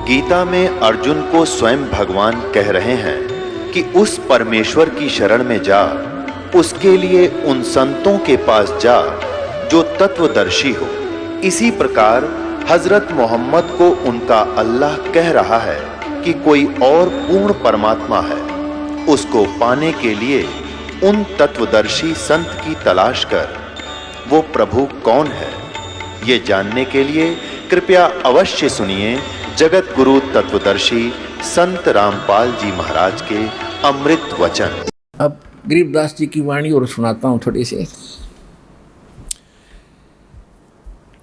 गीता में अर्जुन को स्वयं भगवान कह रहे हैं कि उस परमेश्वर की शरण में जा, उसके लिए उन संतों के पास जा जो तत्वदर्शी हो। इसी प्रकार हजरत मोहम्मद को उनका अल्लाह कह रहा है कि कोई और पूर्ण परमात्मा है, उसको पाने के लिए उन तत्वदर्शी संत की तलाश कर। वो प्रभु कौन है, ये जानने के लिए कृपया अवश्य सुनिए जगत गुरु तत्वदर्शी संत रामपाल जी महाराज के अमृत वचन। अब गरीबदास जी की वाणी और सुनाता हूं थोड़ी सी।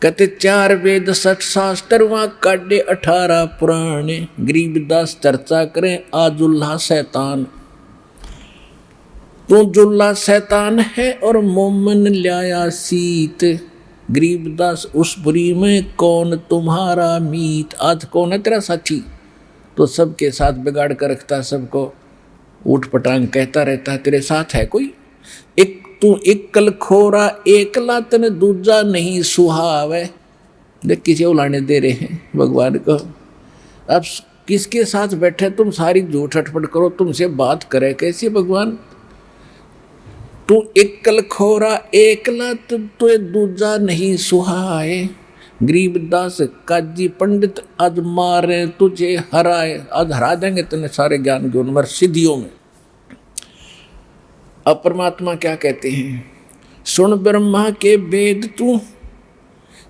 कहते 4 वेद 60 शास्त्र वहां काढ़े 18 पुराणे। गरीबदास चर्चा करें आजुल्ला शैतान। तू जुल्ला शैतान है और मोमन ल्याया सीत। गरीबदास उस बुरी में कौन तुम्हारा मीत। आज कौन है तेरा साथी, तो सबके साथ बिगाड़ कर रखता, सबको ऊट पटांग कहता रहता है। तेरे साथ है कोई एक, तू एकल खोरा एकला तन दूजा नहीं सुहावे। देख किसे उलाने दे रहे हैं भगवान को। अब किसके साथ बैठे तुम, सारी झूठ अटपट करो, तुमसे बात करे कैसे भगवान। तू एकल खोरा एकला तुझे दूजा नहीं सुहाए। गरीबदास काजी पंडित आज मारे तुझे हराए। आज हरा देंगे तेने सारे ज्ञान के उन्मर सिद्धियों में। अब परमात्मा क्या कहते हैं, सुन ब्रह्मा के वेद तू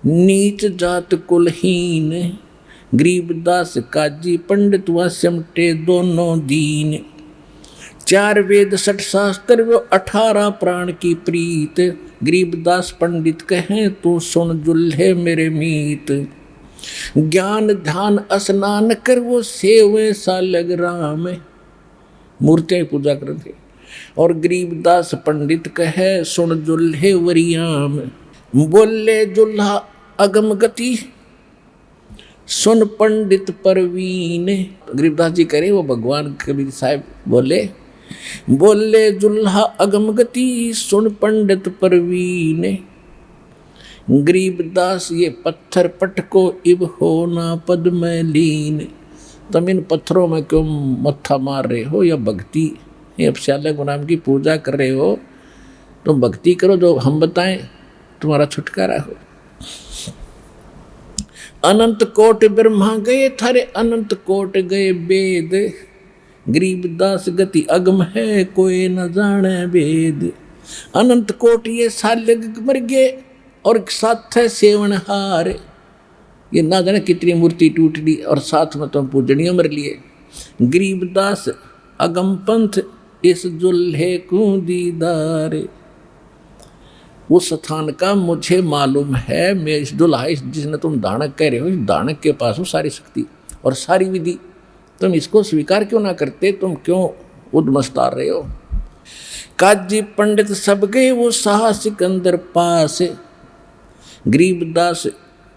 नीच जात कुलहीन। गरीबदास काजी पंडित व सिमटे दोनों दीन। 4 वेद 60 शास्त्र वो 18 प्राण की प्रीत। गरीबदास पंडित कहें तू सुन जुल्हे मेरे मीत। ज्ञान ध्यान स्नान कर वो सेवे सालग राम। मूर्तियां पूजा करते। और गरीबदास पंडित कहे सुन जुल्हे वरियाम। बोले जुल्हा अगम गति सुन पंडित परवीन। गरीबदास जी करे वो भगवान कबीर साहब बोले, बोले जुल्हा अगम गति सुन पंडित परवीन। गरीबदास ये पत्थर पटको इब होना पद में लीन। तुम इन पत्थरों में क्यों मत्था मार रहे हो, या भक्ति ये श्याले गुनाम की पूजा कर रहे हो। तुम भक्ति करो जो हम बताएं, तुम्हारा छुटकारा हो। अनंत कोट ब्रह्मा गए थारे अनंत कोट गए वेद। गरीबदास गति अगम है कोई न जाने वेद। अनंत कोट ये सालग मर गए और साथ है सेवनहार। ये ना जाने कितनी मूर्ति टूट ली और साथ में तुम पूजनीय मर लिए। गरीबदास अगम पंथ इस जुल्हे को दीदार। उस स्थान का मुझे मालूम है, मैं इस दुल्हा जिसने तुम दानक कह रहे हो, इस दानक के पास हो सारी शक्ति और सारी विधि। तुम इसको स्वीकार क्यों ना करते, तुम क्यों उद्मस्तार रहे हो। काजी पंडित सब गए वो शाह सिकंदर पास। गरीबदास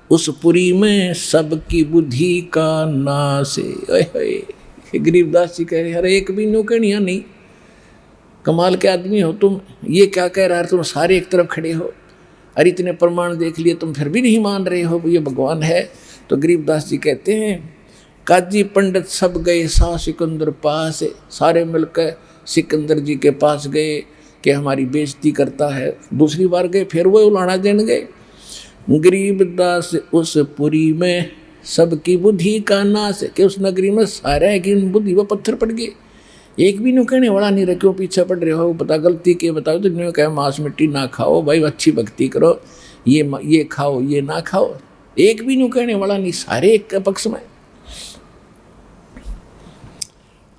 उस पुरी में सबकी बुद्धि का नाश। गरीबदास जी कह रहे अरे एक भी नौकरियाँ नहीं, कमाल के आदमी हो तुम, ये क्या कह रहा है, तुम सारे एक तरफ खड़े हो। अरे इतने प्रमाण देख लिए तुम फिर भी नहीं मान रहे हो ये भगवान है। तो गरीबदास जी कहते हैं काजी पंडित सब गए शाह सिकंदर पास। सारे मिलकर सिकंदर जी के पास गए कि हमारी बेइज्जती करता है। दूसरी बार गए फिर वो उलाना देने गए। गरीबदास उस पुरी में सबकी बुद्धि का नाश। कि उस नगरी में सारे की बुद्धि वो पत्थर पड़ गए, एक भी न्यू कहने वाला नहीं रहे। क्यों पीछे पड़ रहे हो, बता गलती के बताओ। तो न्यू कहे मांस मिट्टी ना खाओ भाई, अच्छी भक्ति करो, ये खाओ ये ना खाओ। एक भी न्यू कहने वाला नहीं, सारे एक पक्ष में।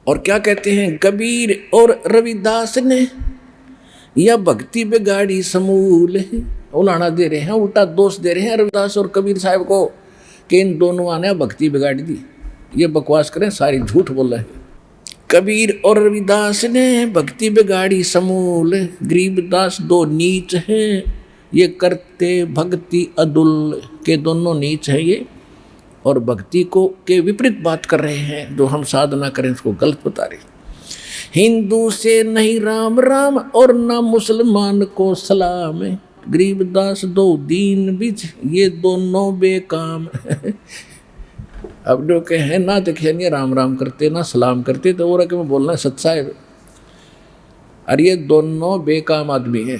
और क्या कहते हैं कबीर और रविदास ने यह भक्ति बिगाड़ी समूल। उलाना दे रहे हैं, उल्टा दोष दे रहे हैं रविदास और कबीर साहब को कि इन दोनों ने भक्ति बिगाड़ी दी। ये बकवास करें, सारी झूठ बोल रहे हैं। कबीर और रविदास ने भक्ति बिगाड़ी समूल। गरीबदास दो नीच हैं, ये करते भक्ति अदुल के दोनों नीच हैं ये, और भक्ति को के विपरीत बात कर रहे हैं। जो हम साधना करें उसको गलत बता रहे। हिंदू से नहीं राम राम और ना मुसलमान को सलाम। गरीबदास दो दीन बीच ये दोनों बेकाम। अब जो कहे ना तो कहे राम राम करते ना सलाम करते, तो वो रखे में बोलना सच साहेब। अरे ये दोनों बेकाम आदमी है।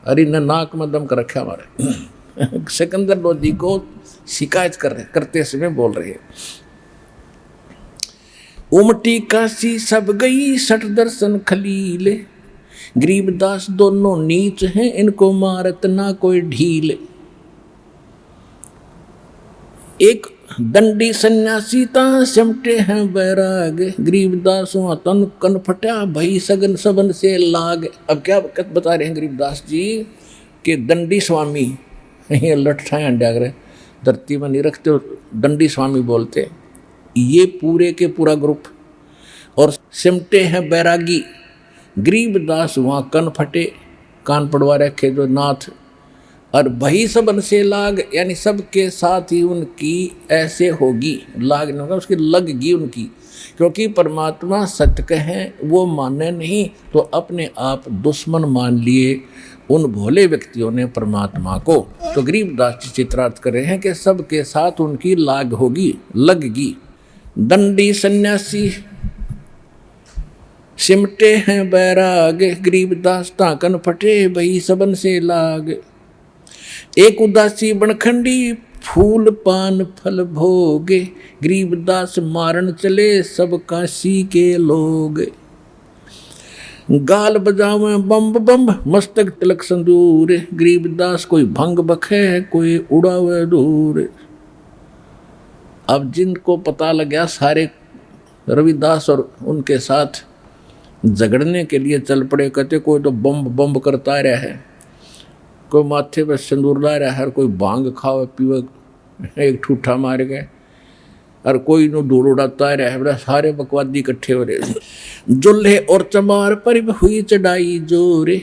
अरे न नाक में दम कर रखा हमारे सिकंदर लोधी को शिकायत करते समय बोल रहे हैं, उमटी काशी सब गई सठ दर्शन खलीले, गरीबदास दोनों नीच हैं इनको मारत ना कोई ढील। एक दंडी सन्यासी ता सिमटे हैं बैराग, गरीबदास तन कन फटा भई सगन सबन से लाग। अब क्या बता रहे हैं गरीबदास जी कि दंडी स्वामी ये लठाएं डागरे धरती में नहीं रखते, दंडी स्वामी बोलते ये पूरे के पूरा ग्रुप, और सिमटे हैं बैरागी, गरीबदास वहाँ कन फटे कान पड़वा रखे जो नाथ, और वही सबन से लाग यानी सबके साथ ही उनकी ऐसे होगी, लाग नहीं होगा उसकी लगगी उनकी, क्योंकि परमात्मा सत्य कहें वो माने नहीं तो अपने आप दुश्मन मान लिए उन भोले व्यक्तियों ने परमात्मा को। तो गरीबदास जी चित्रार्थ कर रहे हैं कि सबके साथ उनकी लाग होगी, लगगी। दंडी सन्यासी सिमटे हैं बैराग, गरीबदास ताकन फटे भई सबन से लाग। एक उदासी बनखंडी फूल पान फल भोगे, गरीबदास मारन चले सब काशी के लोग। गाल बजावे बम्ब बम्ब मस्तक तिलक संदूर, गरीबदास कोई भंग बखे कोई उड़ावे दूर। अब जिनको पता लग गया सारे रविदास और उनके साथ झगड़ने के लिए चल पड़े, कहते कोई तो बम्ब बम्ब करता रहा है, कोई माथे पर सिंदूर ला रहा है, कोई भांग खावे पीवे एक ठूठा मार गए, और कोई नो धूल उड़ाता रहा है, सारे बकवादी इकट्ठे हो रहे। जुल्हे और चमार पर हुई चढ़ाई जोरे,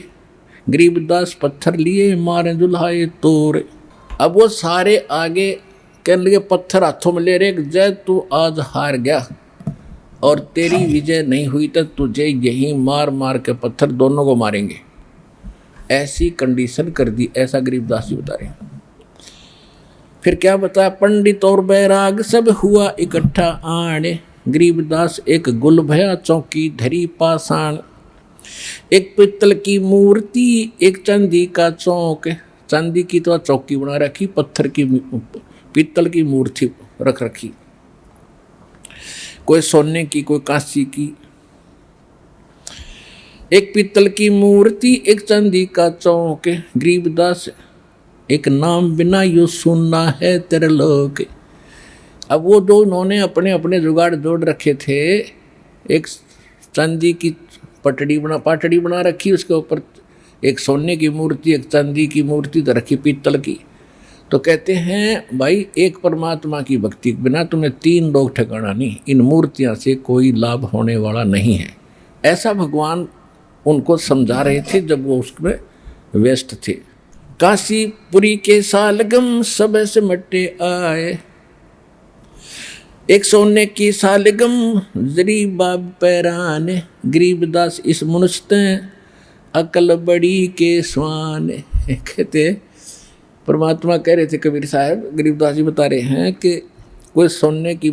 गरीबदास पत्थर लिए मारे जुल्हाए तोरे। अब वो सारे आगे कहने लगे पत्थर हाथों में ले रहे, जय तू आज हार गया और तेरी विजय नहीं हुई तो तुझे यही मार मार के पत्थर दोनों को मारेंगे, ऐसी कंडीशन कर दी। ऐसा गरीबदास जी बता रहे हैं। फिर क्या बताया, पंडित और बैराग सब हुआ इकट्ठा आने, गरीबदास एक गुल भया चौकी धरी पाषाण। एक पित्तल की मूर्ति एक चांदी का चौक, चांदी की तो चौकी बना रखी, पत्थर की पित्तल की मूर्ति रख रखी, कोई सोने की कोई कांसी की। एक पित्तल की मूर्ति एक चांदी का चौक, गरीबदास एक नाम बिना यो सुनना है तेरे लोग। अब वो दो उन्होंने अपने अपने जुगाड़ जोड़ रखे थे, एक चांदी की पाटड़ी बना रखी, उसके ऊपर एक सोने की मूर्ति एक चांदी की मूर्ति तो रखी पित्तल की। तो कहते हैं भाई एक परमात्मा की भक्ति के बिना तुम्हें तीन लोग ठिकाना नहीं, इन मूर्तियां से कोई लाभ होने वाला नहीं है। ऐसा भगवान उनको समझा रहे थे जब वो उसमें व्यस्त थे। काशीपुरी के सालगम सब से मट्टे आए, एक सोने की सालगम जरी बाब पैराने, गरीबदास इस मनुष्य अकल बड़ी के स्वान। कहते परमात्मा कह रहे थे कबीर साहब, गरीबदास जी बता रहे हैं कि कोई सोने की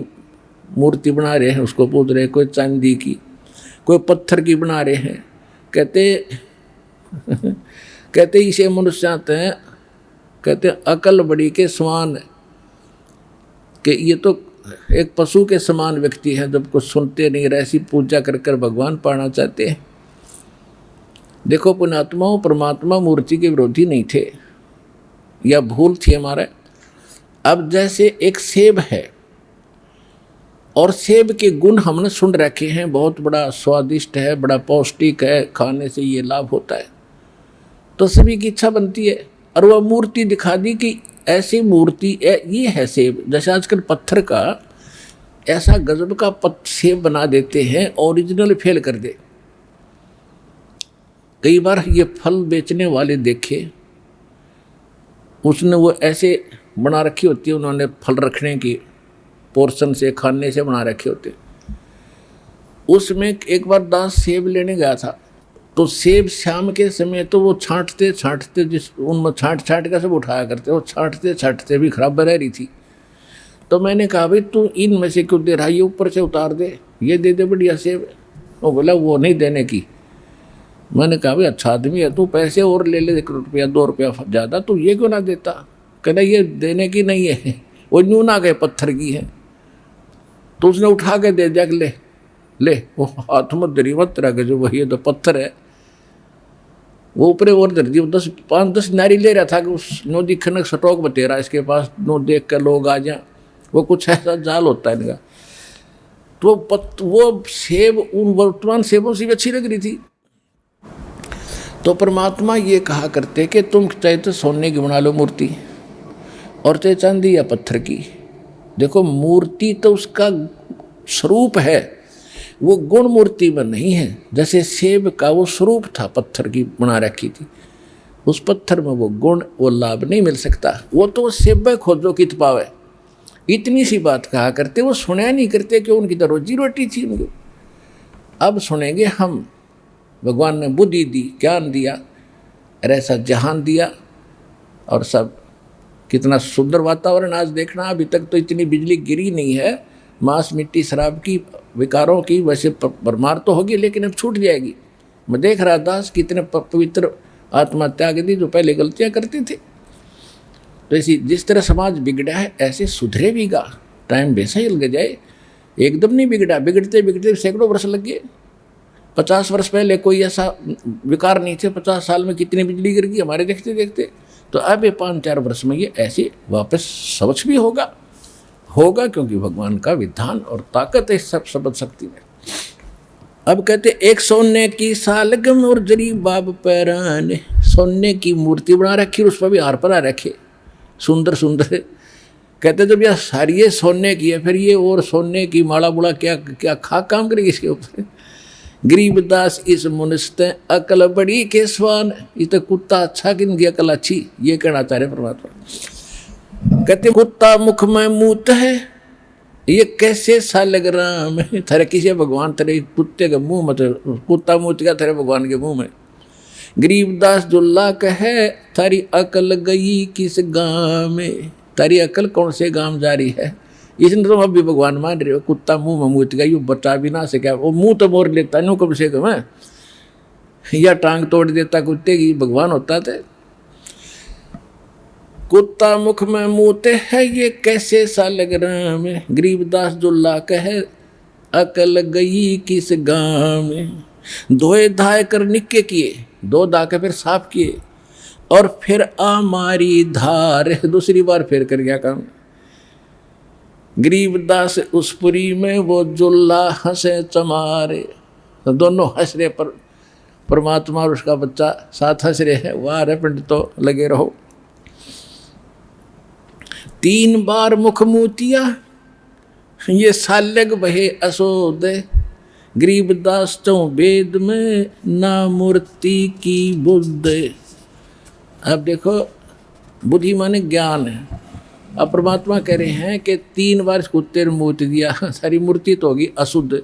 मूर्ति बना रहे हैं उसको पूज रहे, कोई चांदी की, कोई पत्थर की बना रहे हैं। कहते इसे मनुष्य आते हैं, कहते अकल बड़ी के समान, कि ये तो एक पशु के समान व्यक्ति है, जब कुछ सुनते नहीं रहे, ऐसी पूजा कर कर भगवान पाना चाहते हैं। देखो पुण्यात्माओं, परमात्मा मूर्ति के विरोधी नहीं थे, या भूल थी हमारा। अब जैसे एक सेब है और सेब के गुण हमने सुन रखे हैं, बहुत बड़ा स्वादिष्ट है, बड़ा पौष्टिक है, खाने से ये लाभ होता है, तो सभी की इच्छा बनती है। और वह मूर्ति दिखा दी कि ऐसी मूर्ति ये है सेब, जैसे आजकल पत्थर का ऐसा गजब का सेब बना देते हैं, ओरिजिनल फेल कर दे। कई बार ये फल बेचने वाले देखे, उसने वो ऐसे बना रखी होती है, उन्होंने फल रखने की पोर्शन से खाने से बना रखे होते। उसमें एक बार दास सेब लेने गया था, तो सेब शाम के समय तो वो छांटते जिस उनमें छांट के सब उठाया करते, वो छांटते भी खराब रह रही थी। तो मैंने कहा भाई तू इनमें से क्यों दे रहा है, ये ऊपर से उतार दे, ये दे दे बढ़िया सेब। वो बोला वो नहीं देने की। मैंने कहा भाई अच्छा आदमी है तू, पैसे और ले ले, 1 रुपया 2 रुपया ज़्यादा, तू ये क्यों ना देता। कहना ये देने की नहीं है, वो यूं ना गए पत्थर की है। तो उसने उठा के दे दिया, ले ले, वो हाथ मत दरी मत तरह के, जो वही तो पत्थर है, वो ऊपर और धर दी। 5-10 नारी ले रहा था कि उस नो दिखने स्टॉक बते रहा इसके पास, नो देख कर लोग आ जाए, वो कुछ ऐसा जाल होता है इनका। तो वो सेब उन वर्तमान सेबों से भी अच्छी लग रही थी। तो परमात्मा ये कहा करते कि तुम चाहे तो सोने की बना लो मूर्ति, और चाहे चांदी या पत्थर की। देखो मूर्ति तो उसका स्वरूप है, वो गुण मूर्ति में नहीं है। जैसे सेब का वो स्वरूप था, पत्थर की बना रखी थी, उस पत्थर में वो गुण वो लाभ नहीं मिल सकता। वो तो सेब खोजो कित पावे, इतनी सी बात कहा करते, वो सुना नहीं करते कि उनकी तो रोजी रोटी थी उनको। अब सुनेंगे हम, भगवान ने बुद्धि दी, ज्ञान दिया, ऐसा जहान दिया, और सब कितना सुंदर वातावरण। आज देखना अभी तक तो इतनी बिजली गिरी नहीं है, मांस मिट्टी शराब की विकारों की वैसे भरमार तो होगी, लेकिन अब छूट जाएगी। मैं देख रहा दास कितने पवित्र आत्मा त्याग दी जो पहले गलतियां करते थे। तो ऐसी जिस तरह समाज बिगड़ा है ऐसे सुधरे भी गा, टाइम वैसा ही लग जाए, एकदम नहीं बिगड़ा, बिगड़ते बिगड़ते सैकड़ों वर्ष लग गए। 50 वर्ष पहले कोई ऐसा विकार नहीं थे, 50 साल में कितनी बिजली गिर गई हमारे देखते देखते। तो अब ये 5-4 वर्ष में ये ऐसे वापस समझ भी होगा, क्योंकि भगवान का विधान और ताकत है सब समझ शक्ति में। अब कहते एक सोने की सालगम और जरी बाब पैरान, सोने की मूर्ति बना रखी, उस पर भी हार परा रखे सुंदर सुंदर। कहते जब यह सारी सोने की है, फिर ये और सोने की माला बुला क्या क्या खाक काम करेगी इसके ऊपर। गरीबदास इस मुनिस्ते अकल बड़ी के स्वान, ये तो कुत्ता अच्छा कि इनकी अकल अच्छी, ये कहना चाह रहे परमात्मा। कहते कुत्ता मुख में मूत है, ये कैसे सालग राम है। थारे किसी भगवान तेरे कुत्ते के मुंह में, तो कुत्ता मूत गया तेरे भगवान के मुंह में। गरीबदास जुल्ला कहे थारी अकल गई किस गाँव में, तारी अकल कौन से गांव जा रही है। इसने तुम अभी भगवान मान रहे हो, कुत्ता मुंह में मूत गया, यू बचा भी ना सके, वो मुंह तो मोर लेता नो कम से कम है, या टांग तोड़ देता कुत्ते की, भगवान होता थे। कुत्ता मुख में मूते है, ये कैसे सा लग रहा में। गरीबदास जुल्ला कहे अकल गई किस गाँव में। धोए धाए कर निक्के किए, 2 दाके फिर साफ किए, और फिर आमारी धार, दूसरी बार फिर कर गया काम। गरीबदास उस पुरी में वो जुल्ला हंसे चमारे, तो दोनों हंस रहे, पर परमात्मा और उसका बच्चा साथ हंस रहे हैं। वाह रे पिंड तो लगे रहो। 3 बार मुख मूतिया, ये सालग बहे असोद। गरीबदास चौ वेद में ना मूर्ति की बुद्ध। अब देखो बुद्धि माने ज्ञान है। अब परमात्मा कह रहे हैं कि 3 बार इस कुत्ते ने मूर्ति दिया, सारी मूर्ति तो होगी अशुद्ध।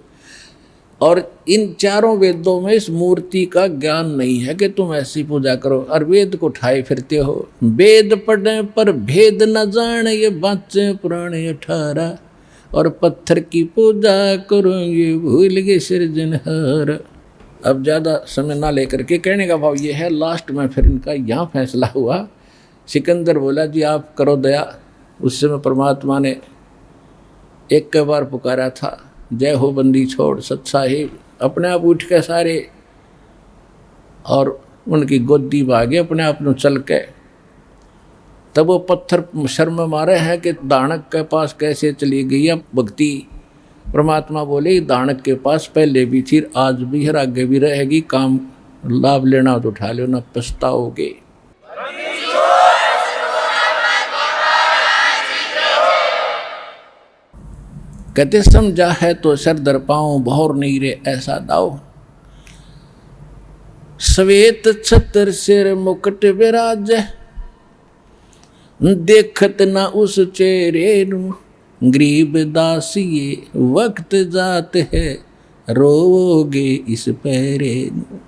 और इन 4 वेदों में इस मूर्ति का ज्ञान नहीं है कि तुम ऐसी पूजा करो, और वेद को उठाए फिरते हो। वेद पढ़े पर भेद न जाने, ये बाँचे पुराने 18, और पत्थर की पूजा करोगे भूल गए सृजनहार। अब ज़्यादा समय ना लेकर के कहने का भाव ये है, लास्ट में फिर इनका यहाँ फैसला हुआ। सिकंदर बोला जी आप करो दया। उस समय परमात्मा ने एक बार पुकारा था, जय हो बंदी छोड़ सत साहिब। अपने आप उठ के सारे और उनकी गोदी भागे अपने आप में चल के। तब वो पत्थर शर्म मारे हैं कि दानक के पास कैसे चली गई है भक्ति। परमात्मा बोले दानक के पास पहले भी थी, आज भी है, आगे भी रहेगी। काम लाभ लेना तो उठा लो, ना पछताओगे। कहते समझा है तो सर दर पाऊं, बहुर नहीं रे ऐसा दाओ। श्वेत छत्र सिर मुकुट विराज, देखत ना उस चेहरे नु। गरीबदास ये वक्त जात है, रोगे इस पैरे नु।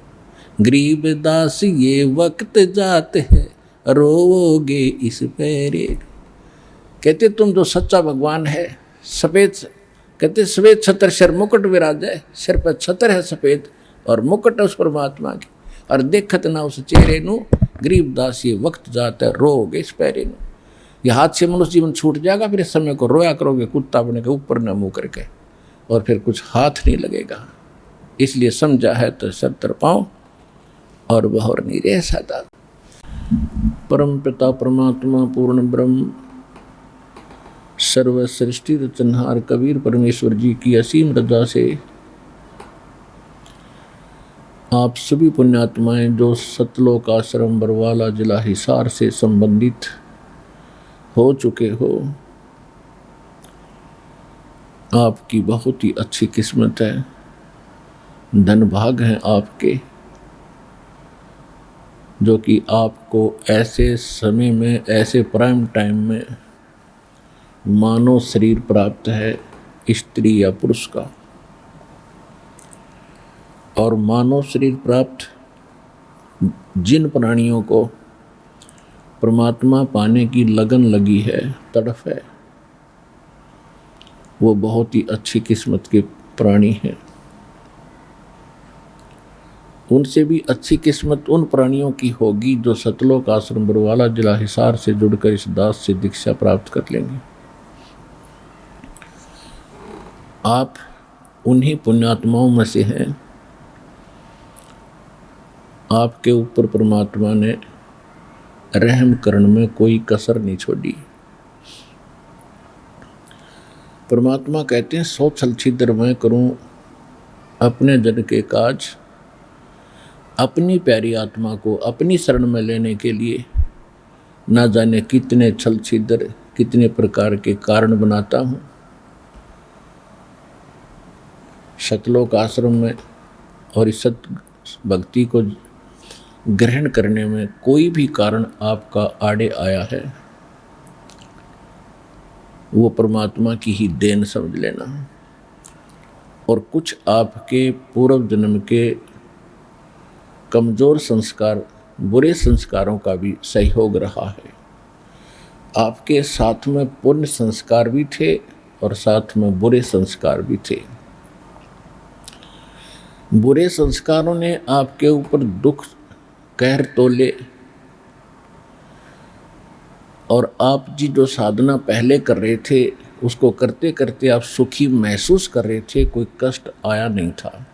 गरीबदास ये वक्त जात है, रोगे इस पैरे नु। कहते तुम जो सच्चा भगवान है, सफ़ेद, कहते सफ़ेद छतर सिर मुकुट विराज है, सिर पर छतर है सफ़ेद और मुकुट है उस परमात्मा की, और देखत ना उस चेहरे नू गरीबदास ये वक्त जाता है रोगे इस पैरे नू। ये हाथ से मनुष्य जीवन छूट जाएगा, फिर इस समय को रोया करोगे कुत्ता बने के ऊपर न मुँह करके, और फिर कुछ हाथ नहीं लगेगा। इसलिए समझा है तो सत्तर पाँव और बहर नहीं रह सकता। परम पिता परमात्मा पूर्ण ब्रह्म सर्व सृष्टि रचनहार कबीर परमेश्वर जी की असीम रजा से आप सभी पुण्यात्माएं जो सतलोक आश्रम बरवाला जिला हिसार से संबंधित हो चुके हो, आपकी बहुत ही अच्छी किस्मत है, धन भाग हैं आपके, जो कि आपको ऐसे समय में, ऐसे प्राइम टाइम में मानव शरीर प्राप्त है, स्त्री या पुरुष का। और मानव शरीर प्राप्त जिन प्राणियों को परमात्मा पाने की लगन लगी है, तड़फ है, वो बहुत ही अच्छी किस्मत के प्राणी हैं। उनसे भी अच्छी किस्मत उन प्राणियों की होगी जो सतलोक आश्रम बरवाला जिला हिसार से जुड़कर इस दास से दीक्षा प्राप्त कर लेंगे। आप उन्हीं पुण्यात्माओं में से हैं। आपके ऊपर परमात्मा ने रहम करने में कोई कसर नहीं छोड़ी। परमात्मा कहते हैं 100 छल छिद्र मैं करूं अपने जन के काज, अपनी प्यारी आत्मा को अपनी शरण में लेने के लिए ना जाने कितने छल छिद्र, कितने प्रकार के कारण बनाता हूँ। सतलोक आश्रम में और इस सत भक्ति को ग्रहण करने में कोई भी कारण आपका आड़े आया है, वो परमात्मा की ही देन समझ लेना। और कुछ आपके पूर्व जन्म के कमज़ोर संस्कार, बुरे संस्कारों का भी सहयोग रहा है। आपके साथ में पुण्य संस्कार भी थे और साथ में बुरे संस्कार भी थे। बुरे संस्कारों ने आपके ऊपर दुख कहर तोले, और आप जी जो साधना पहले कर रहे थे उसको करते करते आप सुखी महसूस कर रहे थे, कोई कष्ट आया नहीं था।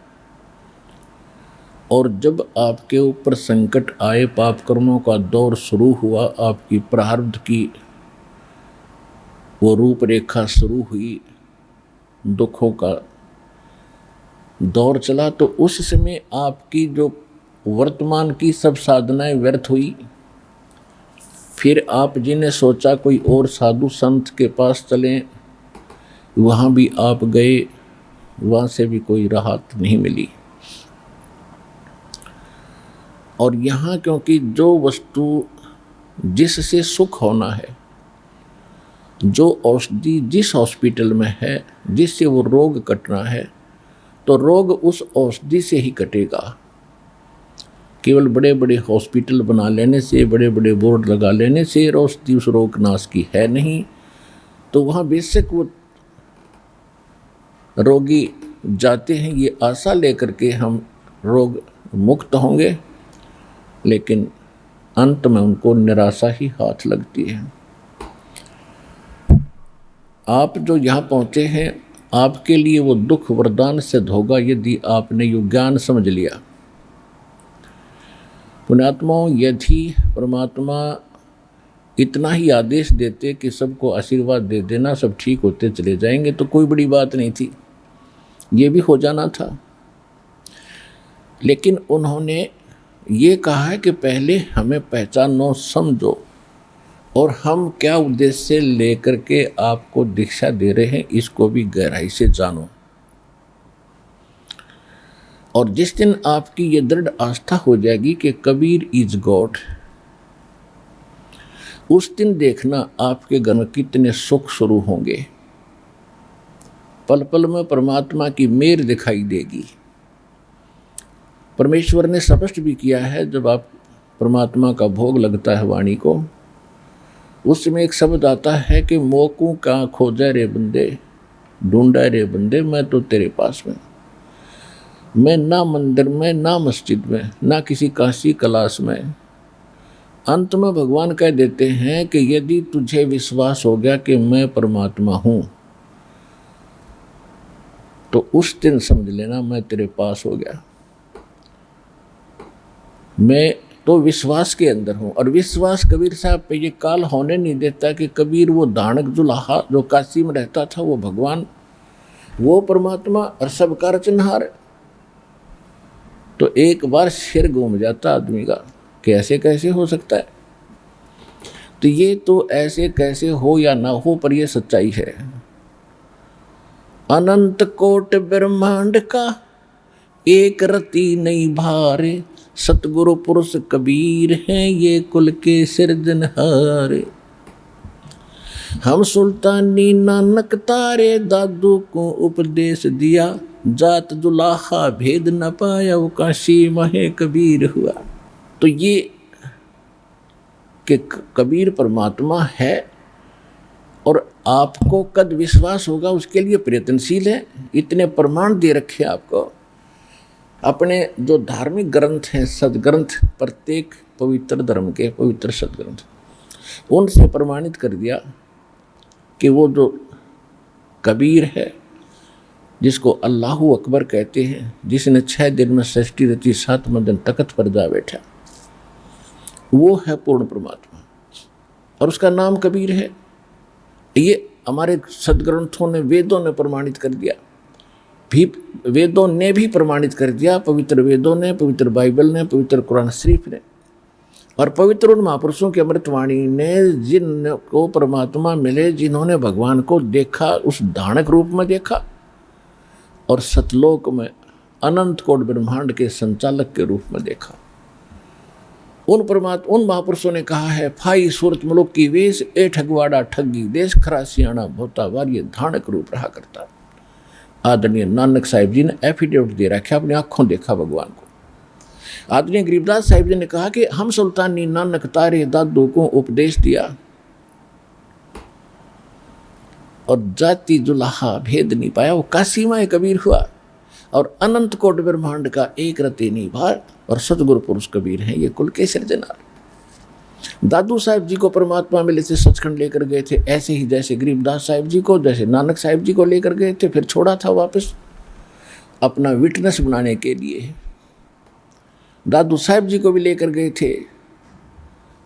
और जब आपके ऊपर संकट आए, पाप कर्मों का दौर शुरू हुआ, आपकी प्रारब्ध की वो रूपरेखा शुरू हुई, दुखों का दौर चला, तो उस समय आपकी जो वर्तमान की सब साधनाएं व्यर्थ हुई। फिर आप जी ने सोचा कोई और साधु संत के पास चलें, वहाँ भी आप गए, वहाँ से भी कोई राहत नहीं मिली। और यहाँ क्योंकि जो वस्तु जिससे सुख होना है, जो औषधि जिस हॉस्पिटल में है, जिससे वो रोग कटना है, तो रोग उस औषधि से ही कटेगा। केवल बड़े बड़े हॉस्पिटल बना लेने से, बड़े बड़े बोर्ड लगा लेने से औषधि उस रोग नाश की है नहीं। तो वहाँ बेशक वो रोगी जाते हैं ये आशा लेकर के हम रोग मुक्त होंगे, लेकिन अंत में उनको निराशा ही हाथ लगती है। आप जो यहाँ पहुँचे हैं, आपके लिए वो दुख वरदान सिद्ध होगा यदि आपने यो ज्ञान समझ लिया। पुण्यात्माओं, यदि परमात्मा इतना ही आदेश देते कि सबको आशीर्वाद दे देना, सब ठीक होते चले जाएंगे, तो कोई बड़ी बात नहीं थी, ये भी हो जाना था। लेकिन उन्होंने ये कहा है कि पहले हमें पहचानो, समझो, और हम क्या उद्देश्य लेकर के आपको दीक्षा दे रहे हैं इसको भी गहराई से जानो। और जिस दिन आपकी ये दृढ़ आस्था हो जाएगी कि कबीर इज गॉड, उस दिन देखना आपके घर में कितने सुख शुरू होंगे। पल पल में परमात्मा की मेहर दिखाई देगी। परमेश्वर ने स्पष्ट भी किया है, जब आप परमात्मा का भोग लगता है वाणी को, उसमें एक शब्द आता है कि मोकू का खोजा रे बंदे, ढूंढा रे बंदे, मैं तो तेरे पास में। मैं ना मंदिर में, ना मस्जिद में, ना किसी काशी कलाश में। अंत में भगवान कह देते हैं कि यदि तुझे विश्वास हो गया कि मैं परमात्मा हूं, तो उस दिन समझ लेना मैं तेरे पास हो गया। मैं तो विश्वास के अंदर हूं। और विश्वास कबीर साहब पे ये काल होने नहीं देता कि कबीर वो दानक जुलाहा जो काशी में रहता था वो भगवान, वो परमात्मा और सबका रचनहार है। तो एक बार सिर घूम जाता आदमी का कि ऐसे कैसे हो सकता है। तो ये तो ऐसे कैसे हो या ना हो, पर ये सच्चाई है। अनंत कोट ब्रह्मांड का एक रति नहीं भारे, सतगुरु पुरुष कबीर हैं ये कुल के सिरजनहार। हम सुल्तानी नानक तारे, दादू को उपदेश दिया, जात जुलाहा भेद न पाया, वो काशी महे कबीर हुआ। तो ये कि कबीर परमात्मा है और आपको कद विश्वास होगा उसके लिए प्रयत्नशील है। इतने प्रमाण दे रखे आपको। अपने जो धार्मिक ग्रंथ हैं, सदग्रंथ, प्रत्येक पवित्र धर्म के पवित्र सदग्रंथ, उनसे प्रमाणित कर दिया कि वो जो कबीर है, जिसको अल्लाहु अकबर कहते हैं, जिसने 6 दिन में सृष्टि रची, 7वें दिन तख्त पर जा बैठा, वो है पूर्ण परमात्मा और उसका नाम कबीर है। ये हमारे सदग्रंथों ने, वेदों ने प्रमाणित कर दिया, भी वेदों ने भी प्रमाणित कर दिया। पवित्र वेदों ने, पवित्र बाइबल ने, पवित्र कुरान शरीफ ने और पवित्र उन महापुरुषों की अमृतवाणी ने, जिनको परमात्मा मिले, जिन्होंने भगवान को देखा, उस दानक रूप में देखा और सतलोक में अनंत कोट ब्रह्मांड के संचालक के रूप में देखा। उन महापुरुषों ने कहा है, फाई सूरत मुलुक की वेश, ए ठगवाड़ा ठगी देश, खरा सियाणा भोता वार, ये धानक रूप रहा करता। आदरणीय नानक साहिब जी ने एफिडेविट दे रखा, अपनी आंखों देखा भगवान को। आदरणीय गरीबदास साहिब जी ने कहा कि हम सुल्तानी नानक तारे, दादू को उपदेश दिया और जाति जुलाहा भेद नहीं पाया, वो काशी में कबीर हुआ। और अनंत कोट ब्रह्मांड का एक रति नहीं भार, और सतगुरु पुरुष कबीर हैं ये कुल के सिरजनहार। दादू साहिब जी को परमात्मा मिले थे, सचखंड लेकर गए थे, ऐसे ही जैसे गरीबदास साहिब जी को, जैसे नानक साहिब जी को लेकर गए थे, फिर छोड़ा था वापस अपना विटनेस बनाने के लिए। दादू साहिब जी को भी लेकर गए थे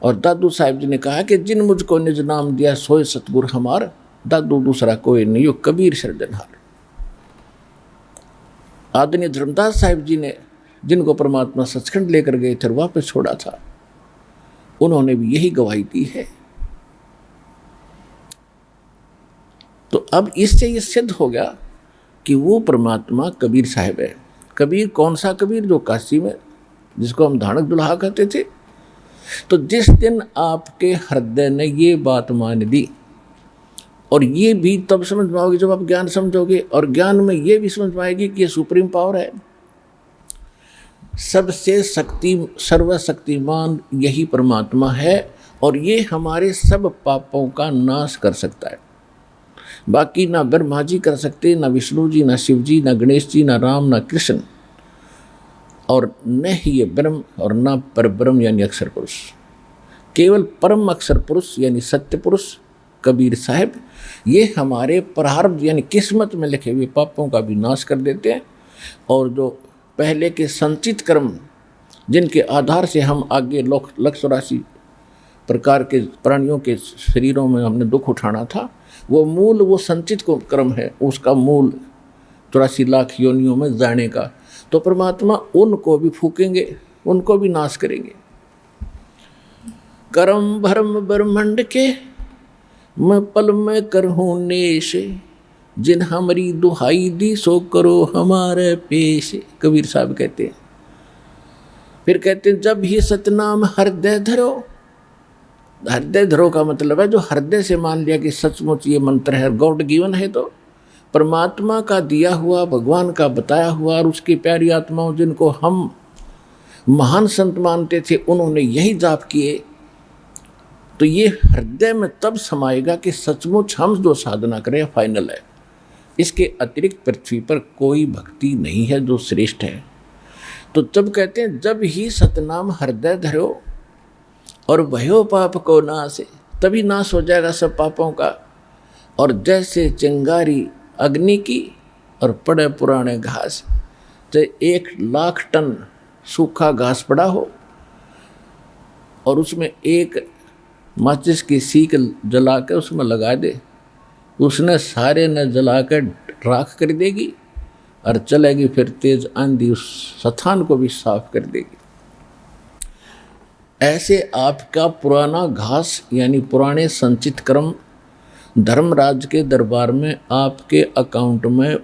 और दादू साहिब जी ने कहा कि जिन मुझको निज नाम दिया, सोए सतगुरु हमार, दादू दूसरा कोई नहीं, यो कबीर सिरजनहार। आदरणीय धर्मदास साहिब जी ने, जिनको परमात्मा सचखंड लेकर गए थे, वापस छोड़ा था, उन्होंने भी यही गवाही दी है। तो अब इससे ये सिद्ध हो गया कि वो परमात्मा कबीर साहिब है। कबीर कौन सा कबीर? जो काशी में, जिसको हम धानक दुल्हा कहते थे। तो जिस दिन आपके हृदय ने ये बात मान ली, और ये भी तब समझ पाओगे जब आप ज्ञान समझोगे, और ज्ञान में ये भी समझ पाएगी कि ये सुप्रीम पावर है, सबसे सर्वशक्तिमान यही परमात्मा है, और ये हमारे सब पापों का नाश कर सकता है। बाकी ना ब्रह्मा जी कर सकते, ना विष्णु जी, ना शिव जी, ना गणेश जी, ना राम, ना कृष्ण, और न ही ये ब्रह्म और ना परब्रह्म यानी अक्षर पुरुष। केवल परम अक्षर पुरुष यानी सत्य पुरुष कबीर साहिब, ये हमारे प्रारब्ध यानी किस्मत में लिखे हुए पापों का भी नाश कर देते हैं। और जो पहले के संचित कर्म, जिनके आधार से हम आगे 184 प्रकार के प्राणियों के शरीरों में हमने दुख उठाना था, वो मूल, वो संचित को कर्म है, उसका मूल 84 लाख योनियों में जाने का। तो परमात्मा उनको भी फूकेंगे, उनको भी नाश करेंगे। कर्म भरम ब्रह्मंड के, मैं पल में करहूँ नेश, जिन हमारी दुहाई दी, सो करो हमारे पेश। कबीर साहब कहते हैं। फिर कहते हैं, जब ही सतनाम हृदय धरो। हृदय धरो का मतलब है जो हृदय से मान लिया कि सचमुच ये मंत्र है, गॉड गिवन है, तो परमात्मा का दिया हुआ, भगवान का बताया हुआ, और उसकी प्यारी आत्माओं जिनको हम महान संत मानते थे, उन्होंने यही जाप किए तो ये हृदय में तब समाएगा कि सचमुच हम जो साधना करें फाइनल है। इसके अतिरिक्त पृथ्वी पर कोई भक्ति नहीं है जो श्रेष्ठ है। तो जब कहते हैं जब ही सतनाम हृदय धरो और भयो पाप को नासे, तभी नाश हो जाएगा सब पापों का। और जैसे चिंगारी अग्नि की और पड़े पुराने घास, तो 1,00,000 टन सूखा घास पड़ा हो और उसमें एक माचिस की सीख जला के उसमें लगा दे, उसने सारे न जला कर राख कर देगी और चलेगी फिर तेज आंधी उस स्थान को भी साफ कर देगी। ऐसे आपका पुराना घास यानी पुराने संचित कर्म धर्मराज के दरबार में आपके अकाउंट में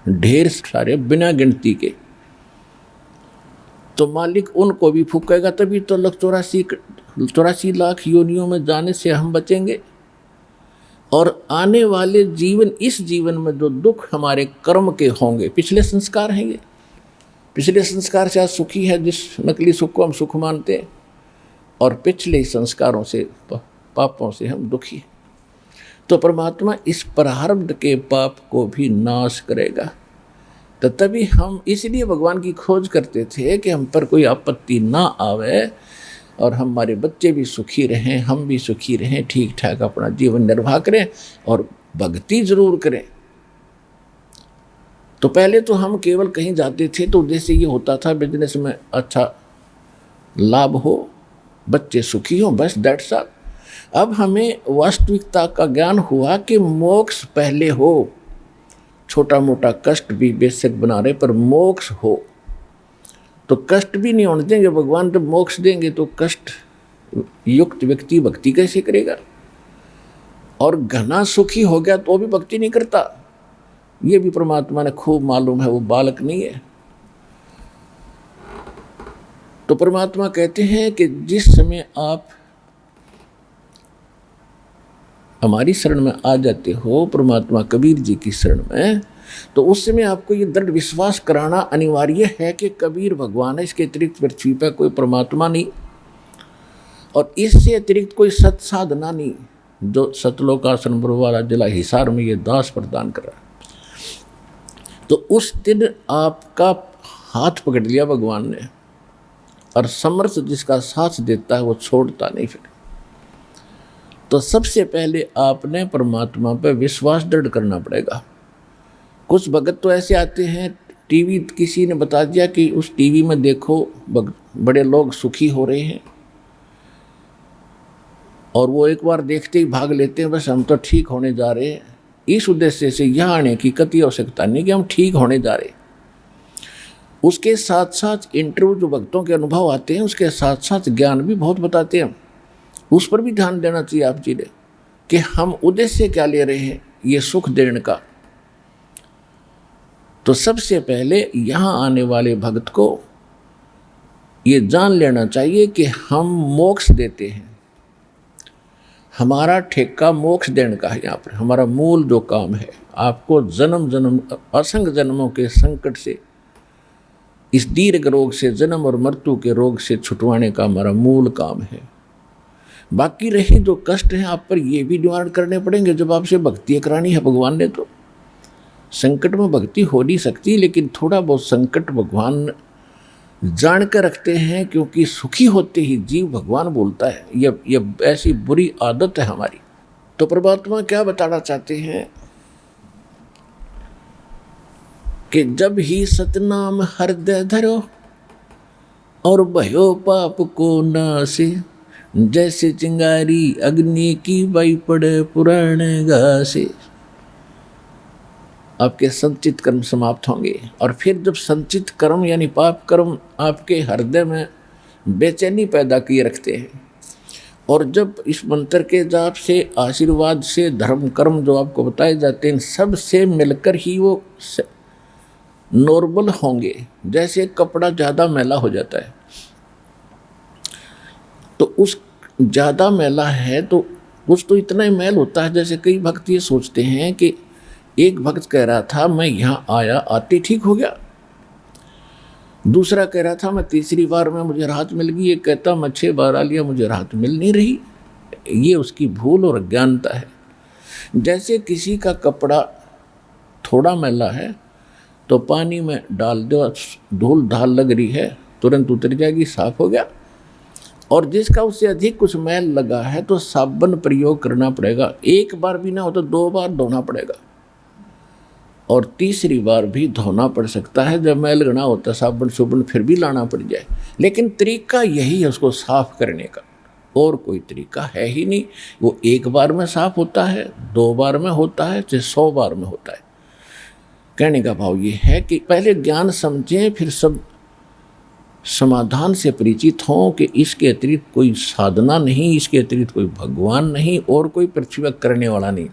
ढेर सारे बिना गिनती के, तो मालिक उनको भी फूकेगा। तभी तो 84 लाख योनियों में जाने से हम बचेंगे। और आने वाले जीवन, इस जीवन में जो दुख हमारे कर्म के होंगे, पिछले संस्कार हैं ये, पिछले संस्कार से आज सुखी है, जिस नकली सुख को हम सुख मानते हैं, और पिछले संस्कारों से पापों से हम दुखी हैं। तो परमात्मा इस प्रारब्ध के पाप को भी नाश करेगा। तो तभी हम इसलिए भगवान की खोज करते थे कि हम पर कोई आपत्ति ना आवे और हमारे बच्चे भी सुखी रहें, हम भी सुखी रहें, ठीक ठाक अपना जीवन निर्वाह करें और भक्ति जरूर करें। तो पहले तो हम केवल कहीं जाते थे तो उद्देश्य ये होता था बिजनेस में अच्छा लाभ हो, बच्चे सुखी हों, बस दैट्स ऑल। अब हमें वास्तविकता का ज्ञान हुआ कि मोक्ष पहले हो, छोटा मोटा कष्ट भी बेशक बना रहे पर मोक्ष हो। तो कष्ट भी नहीं होने देंगे भगवान। जब मोक्ष देंगे तो कष्ट युक्त व्यक्ति भक्ति कैसे करेगा? और घना सुखी हो गया तो भी भक्ति नहीं करता। ये भी परमात्मा ने खूब मालूम है, वो बालक नहीं है। तो परमात्मा कहते हैं कि जिस समय आप हमारी शरण में आ जाते हो, परमात्मा कबीर जी की शरण में, तो उस समय आपको ये दृढ़ विश्वास कराना अनिवार्य है कि कबीर भगवान है, इसके अतिरिक्त पृथ्वी पर कोई परमात्मा नहीं और इससे अतिरिक्त कोई सत साधना नहीं जो सतलोकासन वाला जिला हिसार में ये दास प्रदान कर रहा है। तो उस दिन आपका हाथ पकड़ लिया भगवान ने, और समर्थ जिसका साथ देता है वो छोड़ता नहीं। फिर तो सबसे पहले आपने परमात्मा पर विश्वास दृढ़ करना पड़ेगा। कुछ भगत तो ऐसे आते हैं, टीवी किसी ने बता दिया कि उस टीवी में देखो बड़े लोग सुखी हो रहे हैं, और वो एक बार देखते ही भाग लेते हैं, बस हम तो ठीक होने जा रहे हैं। इस उद्देश्य से यहाँ आने की कतई आवश्यकता नहीं कि हम ठीक होने जा रहे हैं। उसके साथ साथ इंटरव्यू जो भक्तों के अनुभव आते हैं, उसके साथ साथ ज्ञान भी बहुत बताते हैं। उस पर भी ध्यान देना चाहिए आप जी ने कि हम उद्देश्य क्या ले रहे हैं ये सुख देने का। तो सबसे पहले यहाँ आने वाले भक्त को ये जान लेना चाहिए कि हम मोक्ष देते हैं, हमारा ठेका मोक्ष देने का है। यहाँ पर हमारा मूल जो काम है, आपको जन्म जन्म असंख्य जन्मों के संकट से, इस दीर्घ रोग से, जन्म और मृत्यु के रोग से छुटवाने का हमारा मूल काम है। बाकी रहे जो कष्ट हैं आप पर, ये भी निवारण करने पड़ेंगे जब आपसे भक्ति करानी है भगवान ने। तो संकट में भक्ति हो नहीं सकती, लेकिन थोड़ा बहुत संकट भगवान जान कर रखते हैं, क्योंकि सुखी होते ही जीव भगवान बोलता है। ये ऐसी बुरी आदत है हमारी। तो परमात्मा क्या बताना चाहते हैं कि जब ही सतनाम हृदय धरो और भयो पाप को नासे, जैसे चिंगारी अग्नि की बाई पड़े पुराने घासे। आपके संचित कर्म समाप्त होंगे, और फिर जब संचित कर्म यानी पाप कर्म आपके हृदय में बेचैनी पैदा किए रखते हैं, और जब इस मंत्र के जाप से, आशीर्वाद से, धर्म कर्म जो आपको बताए जाते हैं, सब से मिलकर ही वो नॉर्मल होंगे। जैसे कपड़ा ज़्यादा मैला हो जाता है, तो उस ज़्यादा मैला है तो कुछ तो इतना ही मैल होता है। जैसे कई भक्त ये सोचते हैं कि एक भक्त कह रहा था मैं यहाँ आया, आते ठीक हो गया। दूसरा कह रहा था मैं तीसरी बार में मुझे राहत मिल गई। एक कहता मैं 6 बार आ लिया, मुझे राहत मिल नहीं रही। ये उसकी भूल और अज्ञानता है। जैसे किसी का कपड़ा थोड़ा मैला है तो पानी में डाल दो, धूल धाल लग रही है, तुरंत उतर जाएगी, साफ हो गया। और जिसका उससे अधिक कुछ मैल लगा है तो साबुन प्रयोग करना पड़ेगा। एक बार भी ना हो तो 2 बार धोना पड़ेगा, और तीसरी बार भी धोना पड़ सकता है जब मैल घना होता, साबुन फिर भी लाना पड़ जाए। लेकिन तरीका यही है उसको साफ करने का, और कोई तरीका है ही नहीं। वो 1 बार में साफ होता है, 2 बार में होता है, चाहे 100 बार में होता है। कहने का भाव ये है कि पहले ज्ञान समझें, फिर सब समाधान से परिचित हों कि इसके अतिरिक्त कोई साधना नहीं, इसके अतिरिक्त कोई भगवान नहीं, और कोई पृथ्वी पर करने वाला नहीं।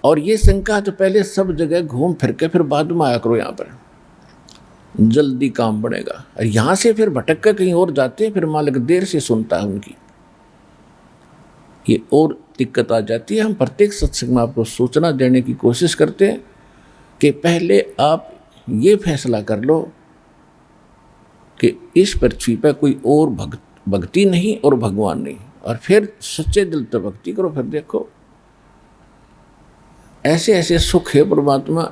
और ये शंका तो पहले सब जगह घूम फिर के फिर बाद में आया करो, यहाँ पर जल्दी काम बढ़ेगा। और यहाँ से फिर भटक कर कहीं और जाते हैं, फिर मालिक देर से सुनता है उनकी, ये और दिक्कत आ जाती है। हम प्रत्येक सत्संग में आपको सूचना देने की कोशिश करते हैं कि पहले आप ये फैसला कर लो कि इस पृथ्वी पर कोई और भक्ति नहीं और भगवान नहीं, और फिर सच्चे दिल से भक्ति करो। फिर देखो ऐसे ऐसे सुख है परमात्मा,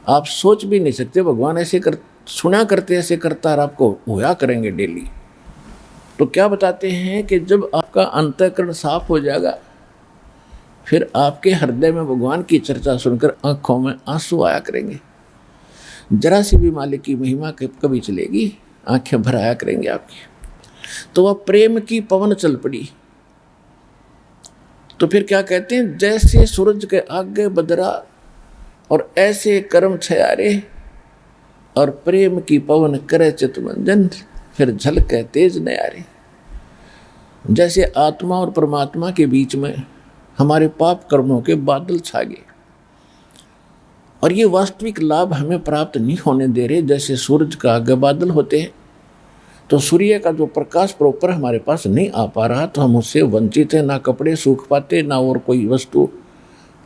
आप सोच भी नहीं सकते। भगवान ऐसे सुना करते, ऐसे करता, और आपको होया करेंगे डेली। तो क्या बताते हैं कि जब आपका अंतःकरण साफ हो जाएगा, फिर आपके हृदय में भगवान की चर्चा सुनकर आंखों में आंसू आया करेंगे। जरा सी भी मालिक की महिमा कभी चलेगी, आंखें भर आया करेंगे आपकी। तो वह प्रेम की पवन चल पड़ी। तो फिर क्या कहते हैं, जैसे सूरज के आगे बदरा और ऐसे कर्म छयारे, और प्रेम की पवन करे चितमंजन, फिर झलके तेज नयारे। जैसे आत्मा और परमात्मा के बीच में हमारे पाप कर्मों के बादल छा गए, और ये वास्तविक लाभ हमें प्राप्त नहीं होने दे रहे। जैसे सूरज का आगे बादल होते हैं, तो सूर्य का जो प्रकाश प्रॉपर हमारे पास नहीं आ पा रहा, तो हम उससे वंचित हैं। ना कपड़े सूख पाते, ना और कोई वस्तु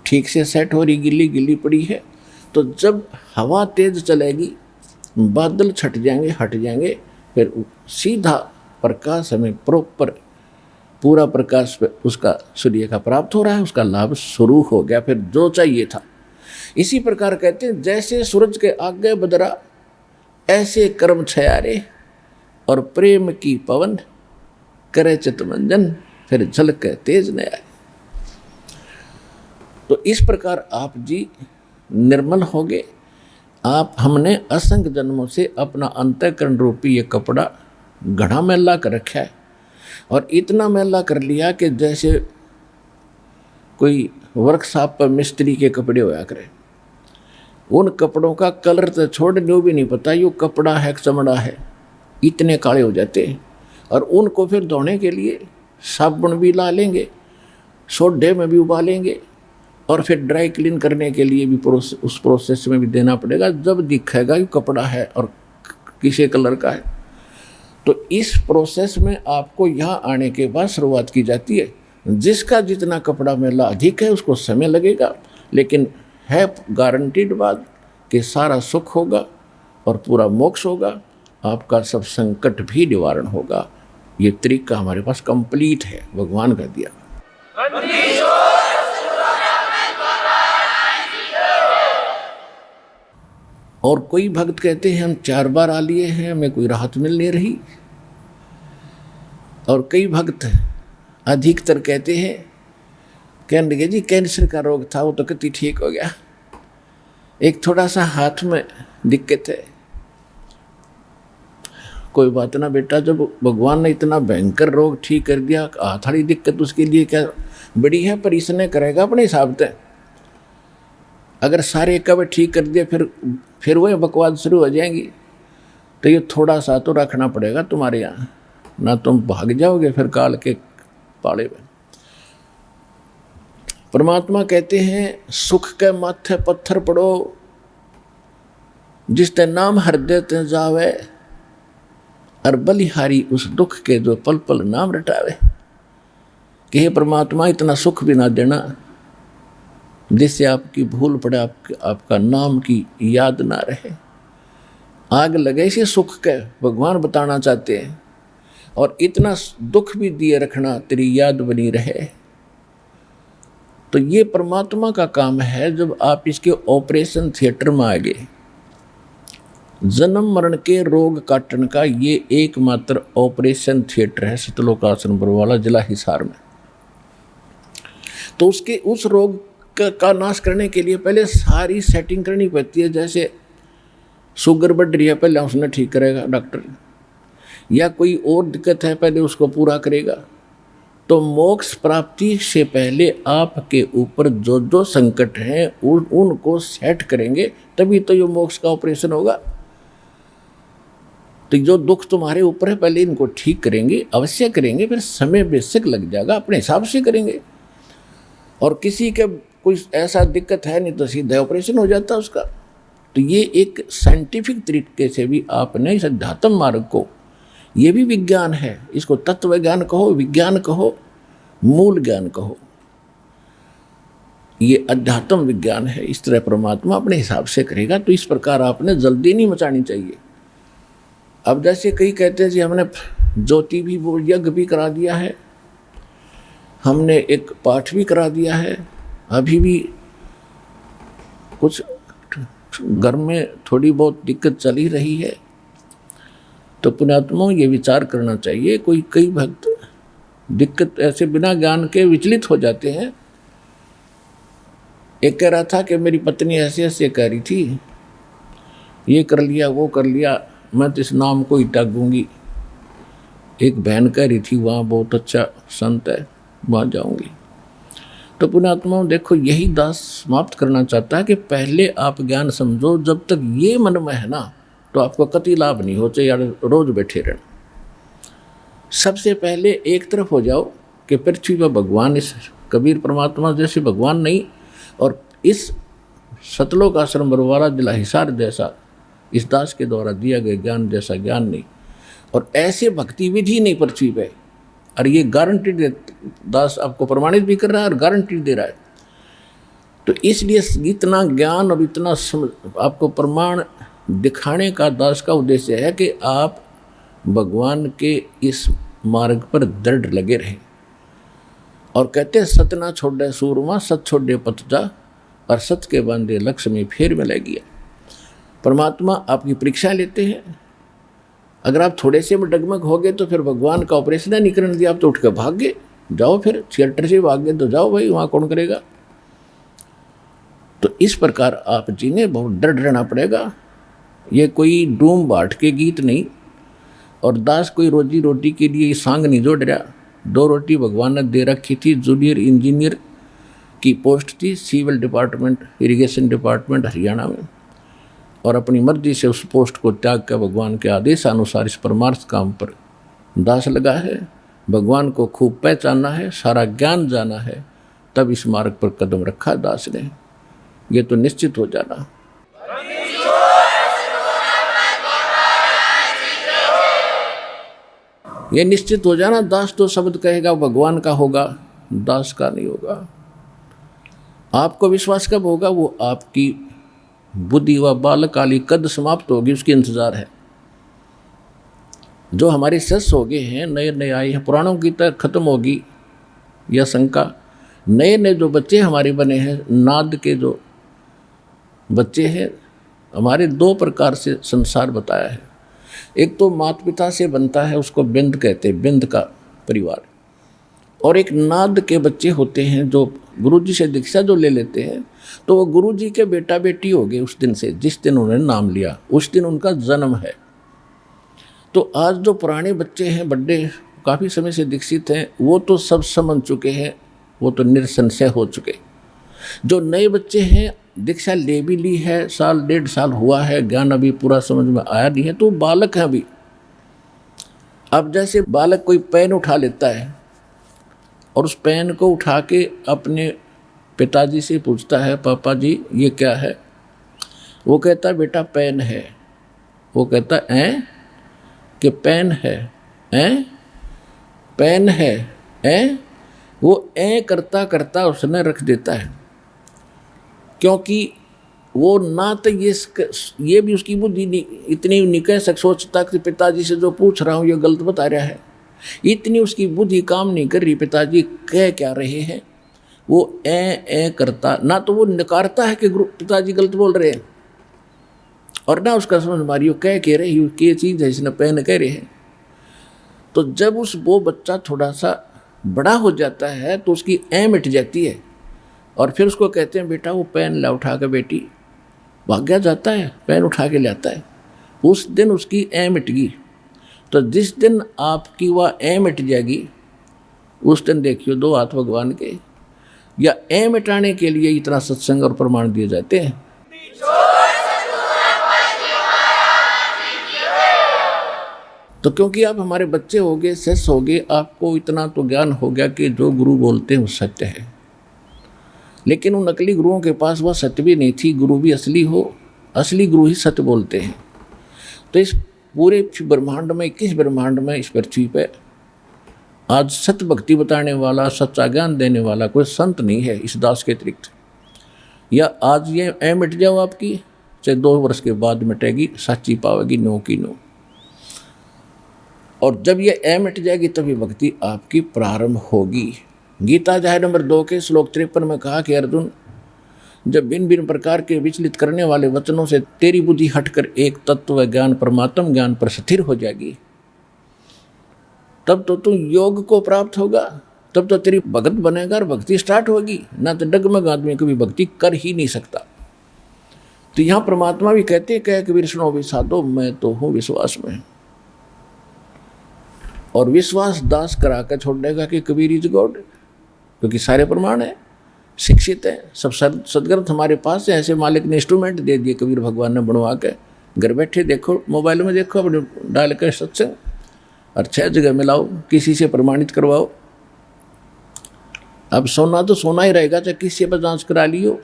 ठीक से सेट हो रही, गिल्ली गिल्ली पड़ी है। तो जब हवा तेज चलेगी, बादल छट जाएंगे, हट जाएंगे, फिर सीधा प्रकाश हमें प्रॉपर पूरा प्रकाश उसका सूर्य का प्राप्त हो रहा है, उसका लाभ शुरू हो गया, फिर जो चाहिए था। इसी प्रकार कहते हैं, जैसे सूरज के आगे बदरा ऐसे कर्म छयारे, और प्रेम की पवन करे चितमंजन, फिर झलके तेज नयारे। तो इस प्रकार आप जी निर्मल हो गए। आप हमने असंख्य जन्मों से अपना अंतःकरण रूपी ये कपड़ा घड़ा मैला कर रखा है, और इतना मैला कर लिया कि जैसे कोई वर्कशॉप पर मिस्त्री के कपड़े होया करे। उन कपड़ों का कलर तो छोड़ने भी नहीं पता ये कपड़ा है चमड़ा है, इतने काले हो जाते हैं। और उनको फिर धोने के लिए साबुन भी ला लेंगे, सोडे में भी उबालेंगे, और फिर ड्राई क्लीन करने के लिए भी उस प्रोसेस में भी देना पड़ेगा। जब दिखेगा कि कपड़ा है और किसी कलर का है, तो इस प्रोसेस में आपको यहाँ आने के बाद शुरुआत की जाती है। जिसका जितना कपड़ा मैला अधिक है उसको समय लगेगा, लेकिन है गारंटीड बात कि सारा सुख होगा और पूरा मोक्ष होगा, आपका सब संकट भी निवारण होगा। ये तरीका हमारे पास कंप्लीट है, भगवान का दिया। और कोई भक्त कहते हैं हम 4 बार आ लिए हैं, हमें कोई राहत मिल नहीं रही। और कई भक्त अधिकतर कहते हैं, कहने लगे जी कैंसर का रोग था वो तो कितनी ठीक हो गया, एक थोड़ा सा हाथ में दिक्कत है। कोई बात ना बेटा, जब भगवान ने इतना भयंकर रोग ठीक कर दिया, हाथ वाली दिक्कत उसके लिए क्या बड़ी है, पर इसने करेगा अपने हिसाब से। अगर सारे कब ठीक कर दिए फिर वही बकवास शुरू हो जाएंगी। तो ये थोड़ा सा तो रखना पड़ेगा तुम्हारे यहाँ, ना तुम भाग जाओगे फिर काल के पाले में। परमात्मा कहते हैं सुख के माथे पत्थर पड़ो, जिसते नाम हृदय ते जावे, और बलिहारी उस दुख के जो पल पल नाम रटावे। कि हे परमात्मा इतना सुख भी ना देना जिससे आपकी भूल पड़े, आपका नाम की याद ना रहे। आग लगे इसे सुख के भगवान बताना चाहते हैं। और इतना दुख भी दिए रखना तेरी याद बनी रहे। तो ये परमात्मा का काम है। जब आप इसके ऑपरेशन थिएटर में आ गए, जन्म मरण के रोग काटन का ये एकमात्र ऑपरेशन थिएटर है सतलोक आश्रम बरवाला, जिला हिसार में। तो उसके उस रोग का नाश करने के लिए पहले सारी सेटिंग करनी पड़ती है। जैसे शुगर बढ़ रही है, पहले उसने ठीक करेगा डॉक्टर, या कोई और दिक्कत है पहले उसको पूरा करेगा। तो मोक्ष प्राप्ति से पहले आपके ऊपर जो जो संकट हैं उनको सेट करेंगे, तभी तो ये मोक्ष का ऑपरेशन होगा। तो जो दुख तुम्हारे ऊपर है पहले इनको ठीक करेंगे, अवश्य करेंगे, फिर समय बेशक लग जाएगा, अपने हिसाब से करेंगे। और किसी के कोई ऐसा दिक्कत है नहीं तो सीधा ऑपरेशन हो जाता उसका। तो ये एक साइंटिफिक तरीके से भी आपने इस अध्यात्म मार्ग को, ये भी विज्ञान है, इसको तत्व ज्ञान कहो, विज्ञान कहो, मूल ज्ञान कहो, ये अध्यात्म विज्ञान है। इस तरह परमात्मा अपने हिसाब से करेगा। तो इस प्रकार आपने जल्दी नहीं मचानी चाहिए। अब जैसे कई कहते हैं जी हमने ज्योति भी वो यज्ञ भी करा दिया है, हमने एक पाठ भी करा दिया है, अभी भी कुछ घर में थोड़ी बहुत दिक्कत चली रही है। तो पुण्यात्माओं ये विचार करना चाहिए। कई भक्त दिक्कत ऐसे बिना ज्ञान के विचलित हो जाते हैं। एक कह रहा था कि मेरी पत्नी ऐसे ऐसे कह रही थी, ये कर लिया वो कर लिया, मैं तो इस नाम को ही त्यागूंगी। एक बहन कह रही थी वहाँ बहुत अच्छा संत है, वहाँ जाऊंगी। तो पुण्यात्माओं देखो, यही दास समाप्त करना चाहता है कि पहले आप ज्ञान समझो। जब तक ये मन में है ना तो आपको कति लाभ नहीं हो, चाहे यार रोज बैठे रहना। सबसे पहले एक तरफ हो जाओ कि पृथ्वी पर भगवान, इस कबीर परमात्मा जैसे भगवान नहीं, और इस सतलोक आश्रम बरवाला जिला हिसार जैसा इस दास के द्वारा दिया गया ज्ञान जैसा ज्ञान नहीं, और ऐसे भक्ति विधि नहीं पृथ्वी पे। और ये गारंटी दास आपको प्रमाणित भी कर रहा है और गारंटी दे रहा है। तो इसलिए इतना ज्ञान और इतना आपको प्रमाण दिखाने का दास का उद्देश्य है कि आप भगवान के इस मार्ग पर दृढ़ लगे रहें। और कहते हैं सत ना छोड़े सूरमा, सत छोड़े पथ जा, और सत के बांधे लक्ष्य में फेर में लग गया। परमात्मा आपकी परीक्षा लेते हैं। अगर आप थोड़े से में डगमग हो गए तो फिर भगवान का ऑपरेशन नहीं करने दिया, आप तो उठ के भाग गए, जाओ फिर थिएटर से भाग गए तो जाओ भाई, वहाँ कौन करेगा। तो इस प्रकार आप जिन्हें बहुत डर रहना पड़ेगा। ये कोई डूम बाट के गीत नहीं, और दास कोई रोजी रोटी के लिए सांग नहीं जोड़ रहा। 2 रोटी भगवान ने दे रखी थी। जूनियर इंजीनियर की पोस्ट थी, civil department, irrigation department Haryana में, और अपनी मर्जी से उस पोस्ट को त्याग कर भगवान के आदेश अनुसार इस परमार्थ काम पर दास लगा है। भगवान को खूब पहचाना है, सारा ज्ञान जाना है, तब इस मार्ग पर कदम रखा दास ने। ये तो निश्चित हो जाना। ये निश्चित हो जाना, दास तो शब्द कहेगा भगवान का होगा, दास का नहीं होगा। आपको विश्वास कब होगा? वो आपकी बुद्धि व बालक काली कद समाप्त होगी, उसकी इंतजार है। जो हमारे शिष्य हो गए हैं, नए नए आए हैं, पुराणों की तरह खत्म होगी यह शंका। नए नए जो बच्चे हमारे बने हैं, नाद के जो बच्चे हैं हमारे, 2 प्रकार से संसार बताया है। एक तो माता पिता से बनता है, उसको बिंद कहते हैं, बिंद का परिवार। और एक नाद के बच्चे होते हैं जो गुरुजी से दीक्षा जो ले लेते हैं, तो वो गुरुजी के बेटा बेटी हो गए उस दिन से, जिस दिन उन्होंने नाम लिया, उस दिन उनका जन्म है। तो आज जो पुराने बच्चे हैं, बड़े काफ़ी समय से दीक्षित हैं, वो तो सब समझ चुके हैं, वो तो निरसंशय हो चुके। जो नए बच्चे हैं, दीक्षा ले भी ली है, 1.5 साल हुआ है, ज्ञान अभी पूरा समझ में आया नहीं है, तो बालक है अभी। अब जैसे बालक कोई पेन उठा लेता है और उस पेन को उठा के अपने पिताजी से पूछता है, पापा जी ये क्या है? वो कहता है बेटा पेन है। वो कहता है कि पेन है, पेन है, वो करता करता उसने रख देता है, क्योंकि वो ना तो ये भी उसकी बुद्धि इतनी निकह सक सोचता कि पिताजी से जो पूछ रहा हूँ ये गलत बता रहा है, इतनी उसकी बुद्धि काम नहीं कर रही, पिताजी कह क्या रहे हैं, वो ए करता ना, तो वो नकारता है कि पिताजी गलत बोल रहे हैं, और ना उसका समझ मारियो कह के रहे ये चीज़ है, इसने पेन कह रहे हैं। तो जब वो बच्चा थोड़ा सा बड़ा हो जाता है तो उसकी ए मिट जाती है, और फिर उसको कहते हैं बेटा वो पेन ला उठा के, बेटी भाग्या जाता है पेन उठा के लाता है, उस दिन उसकी ए मिट गई। तो जिस दिन आपकी वह ए मिट जाएगी उस दिन देखियो दो हाथ भगवान के, या ए मिटाने के लिए इतना सत्संग और प्रमाण दिए जाते हैं। तो क्योंकि आप हमारे बच्चे हो गए, शिष्य हो गए, आपको इतना तो ज्ञान हो गया कि जो गुरु बोलते हैं वो सत्य है। लेकिन उन नकली गुरुओं के पास वह सत्य भी नहीं थी, गुरु भी असली हो, असली गुरु ही सत्य बोलते हैं। तो इस पूरे ब्रह्मांड में, 21 ब्रह्मांड में, इस पृथ्वी पे आज सत्य भक्ति बताने वाला, सच्चा ज्ञान देने वाला कोई संत नहीं है इस दास के अतिरिक्त। या आज ये ए मिट जाओ आपकी, चाहे 2 वर्ष के बाद मिटेगी, सच्ची पावेगी नो की नो। और जब ये ए मिट जाएगी तभी भक्ति आपकी प्रारंभ होगी। गीता अध्याय नंबर 2 के श्लोक 53 में कहा कि अर्जुन, जब भिन्न भिन्न प्रकार के विचलित करने वाले वचनों से तेरी बुद्धि हटकर एक तत्व ज्ञान, परमात्म ज्ञान पर स्थिर हो जाएगी, तब तो तू योग को प्राप्त होगा, तब तो तेरी भगत बनेगा और भक्ति स्टार्ट होगी। ना तो डगमग आदमी कभी भक्ति कर ही नहीं सकता। तो यहाँ परमात्मा भी कहते हैं, कह कबीर सुनो भी साधो, मैं तो हूँ विश्वास में। और विश्वास दास करा कर छोड़ देगा कि कबीर इज गॉड, क्योंकि सारे प्रमाण है, शिक्षित है, सब सदग्रंथ हमारे पास है। ऐसे मालिक ने इंस्ट्रूमेंट दे दिए कबीर भगवान ने बनवा के, घर बैठे देखो, मोबाइल में देखो, अपने डाल कर सत्संग, और 6 जगह मिलाओ, किसी से प्रमाणित करवाओ। अब सोना तो सोना ही रहेगा, चाहे किसी पर जांच करा लियो।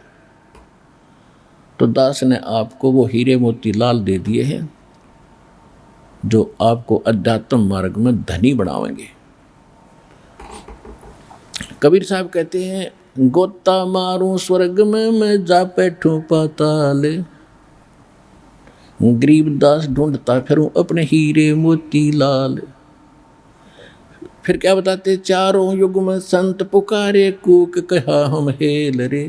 तो दास ने आपको वो हीरे मोती लाल दे दिए हैं जो आपको अध्यात्म मार्ग में धनी बनावेंगे। कबीर साहब कहते हैं, गोता मारूं स्वर्ग में मैं जा बैठूं पाताल, गरीबदास ढूंढता फिरूं अपने हीरे मोती लाल। फिर क्या बताते, चारों युग में संत पुकारे, कूक कहा हम हेल रे,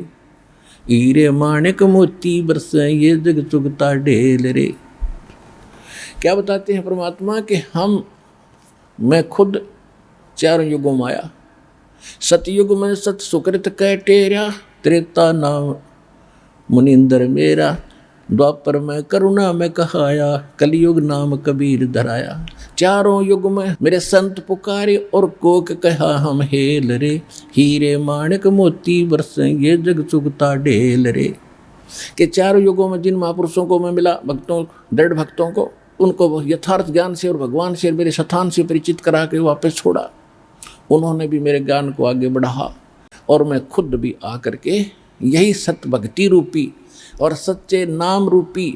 हीरे माणिक मोती बरसे ये जग चुगता ढेल रे। क्या बताते हैं परमात्मा कि मैं खुद चारों युगों में आया। सतयुग में सत सुकृत कह टेरा, त्रेता नाम मुनिंदर मेरा, द्वापर में करुणा में कहाया, कलयुग नाम कबीर धराया। चारों युग में मेरे संत पुकारे और कोक कहा हम हेल रे, हीरे माणिक मोती बरसे ये जग चुगता ढेल रे। कि चारों युगों में जिन महापुरुषों को मैं मिला, भक्तों, दृढ़ भक्तों को, उनको यथार्थ ज्ञान से और भगवान से और मेरे स्थान से परिचित करा के वापस छोड़ा। उन्होंने भी मेरे ज्ञान को आगे बढ़ा, और मैं खुद भी आकर के यही सत्य भक्ति रूपी और सच्चे नाम रूपी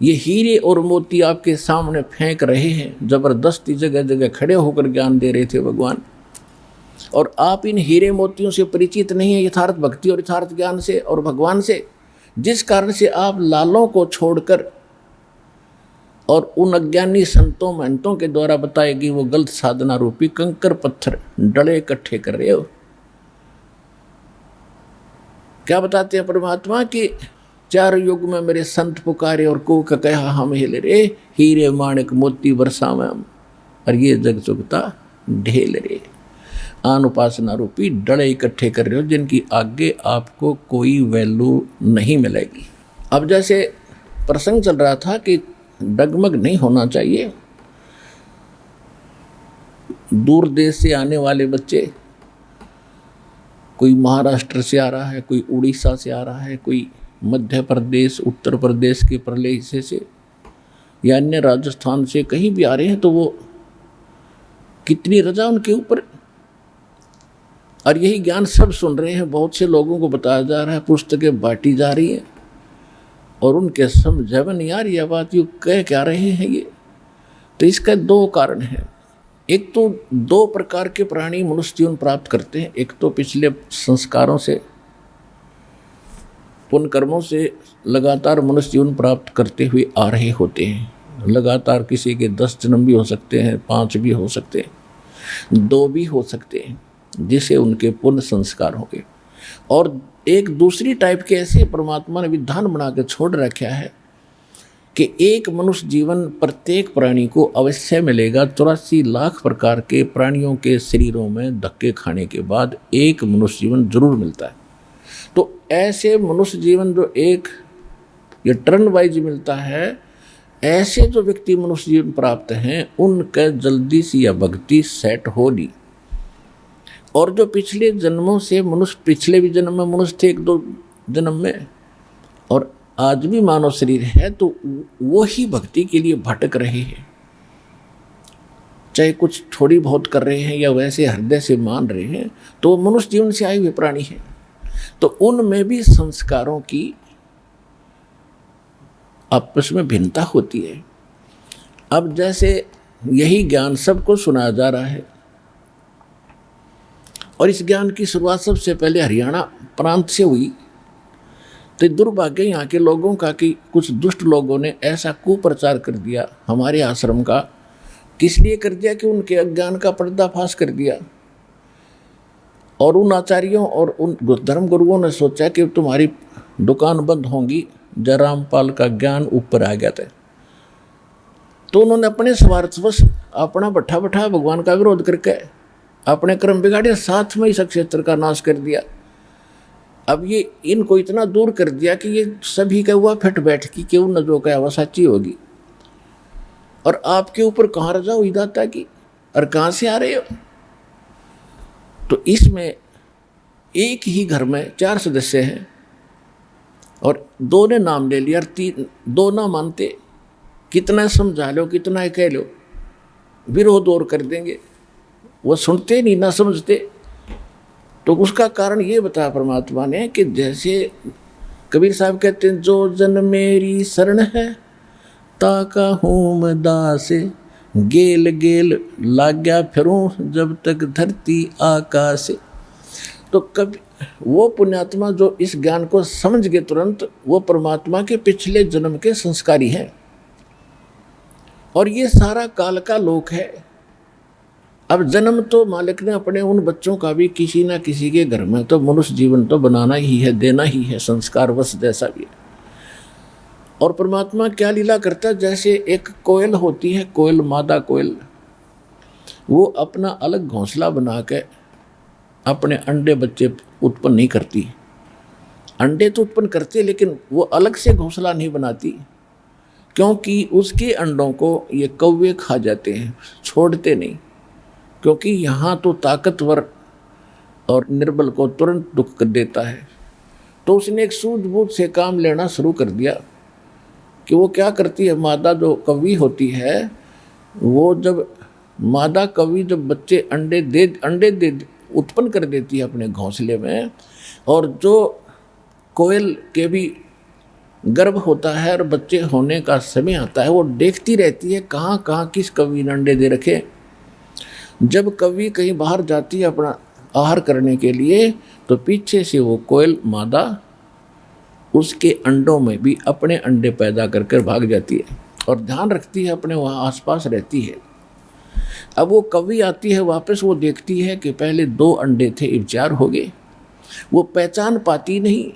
ये हीरे और मोती आपके सामने फेंक रहे हैं। जबरदस्ती जगह जगह खड़े होकर ज्ञान दे रहे थे भगवान, और आप इन हीरे मोतियों से परिचित नहीं है, यथार्थ भक्ति और यथार्थ ज्ञान से और भगवान से, जिस कारण से आप लालों को छोड़कर और उन अज्ञानी संतों महंतों के द्वारा बताएगी वो गलत साधना रूपी कंकर पत्थर डले इकट्ठे कर रहे हो। क्या बताते हैं परमात्मा कि चार युग में मेरे संत पुकारे और को कहा हम हेल रे, हीरे माणिक मोती बरसा में हम, और ये जग चुगता ढेल रे। आन उपासना रूपी डले इकट्ठे कर रहे हो जिनकी आगे आपको कोई वैल्यू नहीं मिलेगी। अब जैसे प्रसंग चल रहा था कि डगमग नहीं होना चाहिए, दूर देश से आने वाले बच्चे, कोई महाराष्ट्र से आ रहा है, कोई उड़ीसा से आ रहा है, कोई मध्य प्रदेश, उत्तर प्रदेश के परले हिस्से से या अन्य राजस्थान से कहीं भी आ रहे हैं, तो वो कितनी रजा उनके ऊपर, और यही ज्ञान सब सुन रहे हैं। बहुत से लोगों को बताया जा रहा है, पुस्तकें बांटी जा रही हैं, और उनके समझ में नहीं आ रही है बात, ये कह क्या रहे हैं ये। तो इसका दो कारण हैं। एक तो दो प्रकार के प्राणी मनुष्य जीवन प्राप्त करते हैं। एक तो पिछले संस्कारों से, पुण्य कर्मों से लगातार मनुष्य जीवन प्राप्त करते हुए आ रहे होते हैं। लगातार किसी के 10 जन्म भी हो सकते हैं, 5 भी हो सकते हैं। दो भी हो सकते हैं जिसे उनके पुण्य संस्कार होंगे। और एक दूसरी टाइप के ऐसे परमात्मा ने विधान बना के छोड़ रखा है कि एक मनुष्य जीवन प्रत्येक प्राणी को अवश्य मिलेगा। 84 लाख प्रकार के प्राणियों के शरीरों में धक्के खाने के बाद एक मनुष्य जीवन जरूर मिलता है। तो ऐसे मनुष्य जीवन जो एक ये टर्न वाइज मिलता है, ऐसे जो व्यक्ति मनुष्य जीवन प्राप्त हैं उनका जल्दी सी या भक्ति सेट होगी। और जो पिछले जन्मों से मनुष्य, पिछले भी जन्म में मनुष्य थे, 1-2 जन्म में, और आज भी मानव शरीर है, तो वो ही भक्ति के लिए भटक रहे हैं, चाहे कुछ थोड़ी बहुत कर रहे हैं या वैसे हृदय से मान रहे हैं, तो वो मनुष्य जीवन से आए हुए प्राणी हैं। तो उनमें भी संस्कारों की आपस में भिन्नता होती है। अब जैसे यही ज्ञान सबको सुनाया जा रहा है, और इस ज्ञान की शुरुआत सबसे पहले हरियाणा प्रांत से हुई, तो दुर्भाग्य यहाँ के लोगों का कि कुछ दुष्ट लोगों ने ऐसा कुप्रचार कर दिया हमारे आश्रम का। किस लिए कर दिया कि उनके अज्ञान का पर्दाफाश कर दिया, और उन आचार्यों और उन धर्म गुरुओं ने सोचा कि तुम्हारी दुकान बंद होंगी। जयराम पाल का ज्ञान ऊपर आ गया था, तो उन्होंने अपने स्वार्थवश अपना बैठा बैठा भगवान का विरोध करके अपने कर्म बिगाड़े, साथ में इस क्षेत्र का नाश कर दिया। अब ये इनको इतना दूर कर दिया कि ये सभी का हुआ फिट बैठ की क्यों न जो कहा वह सच्ची होगी, और आपके ऊपर कहाँ रजा हुई दाता की, और कहाँ से आ रहे हो। तो इसमें एक ही घर में 4 सदस्य हैं, और 2 ने नाम ले लिया, 2 ना मानते, कितना समझा लो कितना कह लो, विरोध और कर देंगे, वो सुनते नहीं ना समझते। तो उसका कारण ये बताया परमात्मा ने कि जैसे कबीर साहब कहते हैं, जो जन मेरी शरण है ताका हूँ मैं दास, गेल गेल लाग्या फिरूं जब तक धरती आकाश। तो कभी वो पुण्यात्मा जो इस ज्ञान को समझ गए तुरंत, वो परमात्मा के पिछले जन्म के संस्कारी हैं, और ये सारा काल का लोक है। अब जन्म तो मालिक ने अपने उन बच्चों का भी किसी ना किसी के घर में तो मनुष्य जीवन तो बनाना ही है, देना ही है, संस्कार वश जैसा भी है। और परमात्मा क्या लीला करता है, जैसे एक कोयल होती है, कोयल मादा कोयल, वो अपना अलग घोंसला बना के अपने अंडे बच्चे उत्पन्न नहीं करती। अंडे तो उत्पन्न करते, लेकिन वो अलग से घोंसला नहीं बनाती, क्योंकि उसके अंडों को ये कौवे खा जाते हैं, छोड़ते नहीं। क्योंकि यहाँ तो ताकतवर और निर्बल को तुरंत दुख कर देता है। तो उसने एक सूझबूझ से काम लेना शुरू कर दिया कि वो क्या करती है, मादा जो कौवी होती है, वो जब मादा कौवी जब बच्चे अंडे दे उत्पन्न कर देती है अपने घोंसले में, और जो कोयल के भी गर्भ होता है और बच्चे होने का समय आता है, वो देखती रहती है कहाँ कहाँ किस कौवी ने अंडे दे रखे। जब कौवी कहीं बाहर जाती है अपना आहार करने के लिए, तो पीछे से वो कोयल मादा उसके अंडों में भी अपने अंडे पैदा कर भाग जाती है, और ध्यान रखती है, अपने वहाँ आसपास रहती है। अब वो कौवी आती है वापस, वो देखती है कि पहले 2 अंडे थे, अब 4 हो गए। वो पहचान पाती नहीं,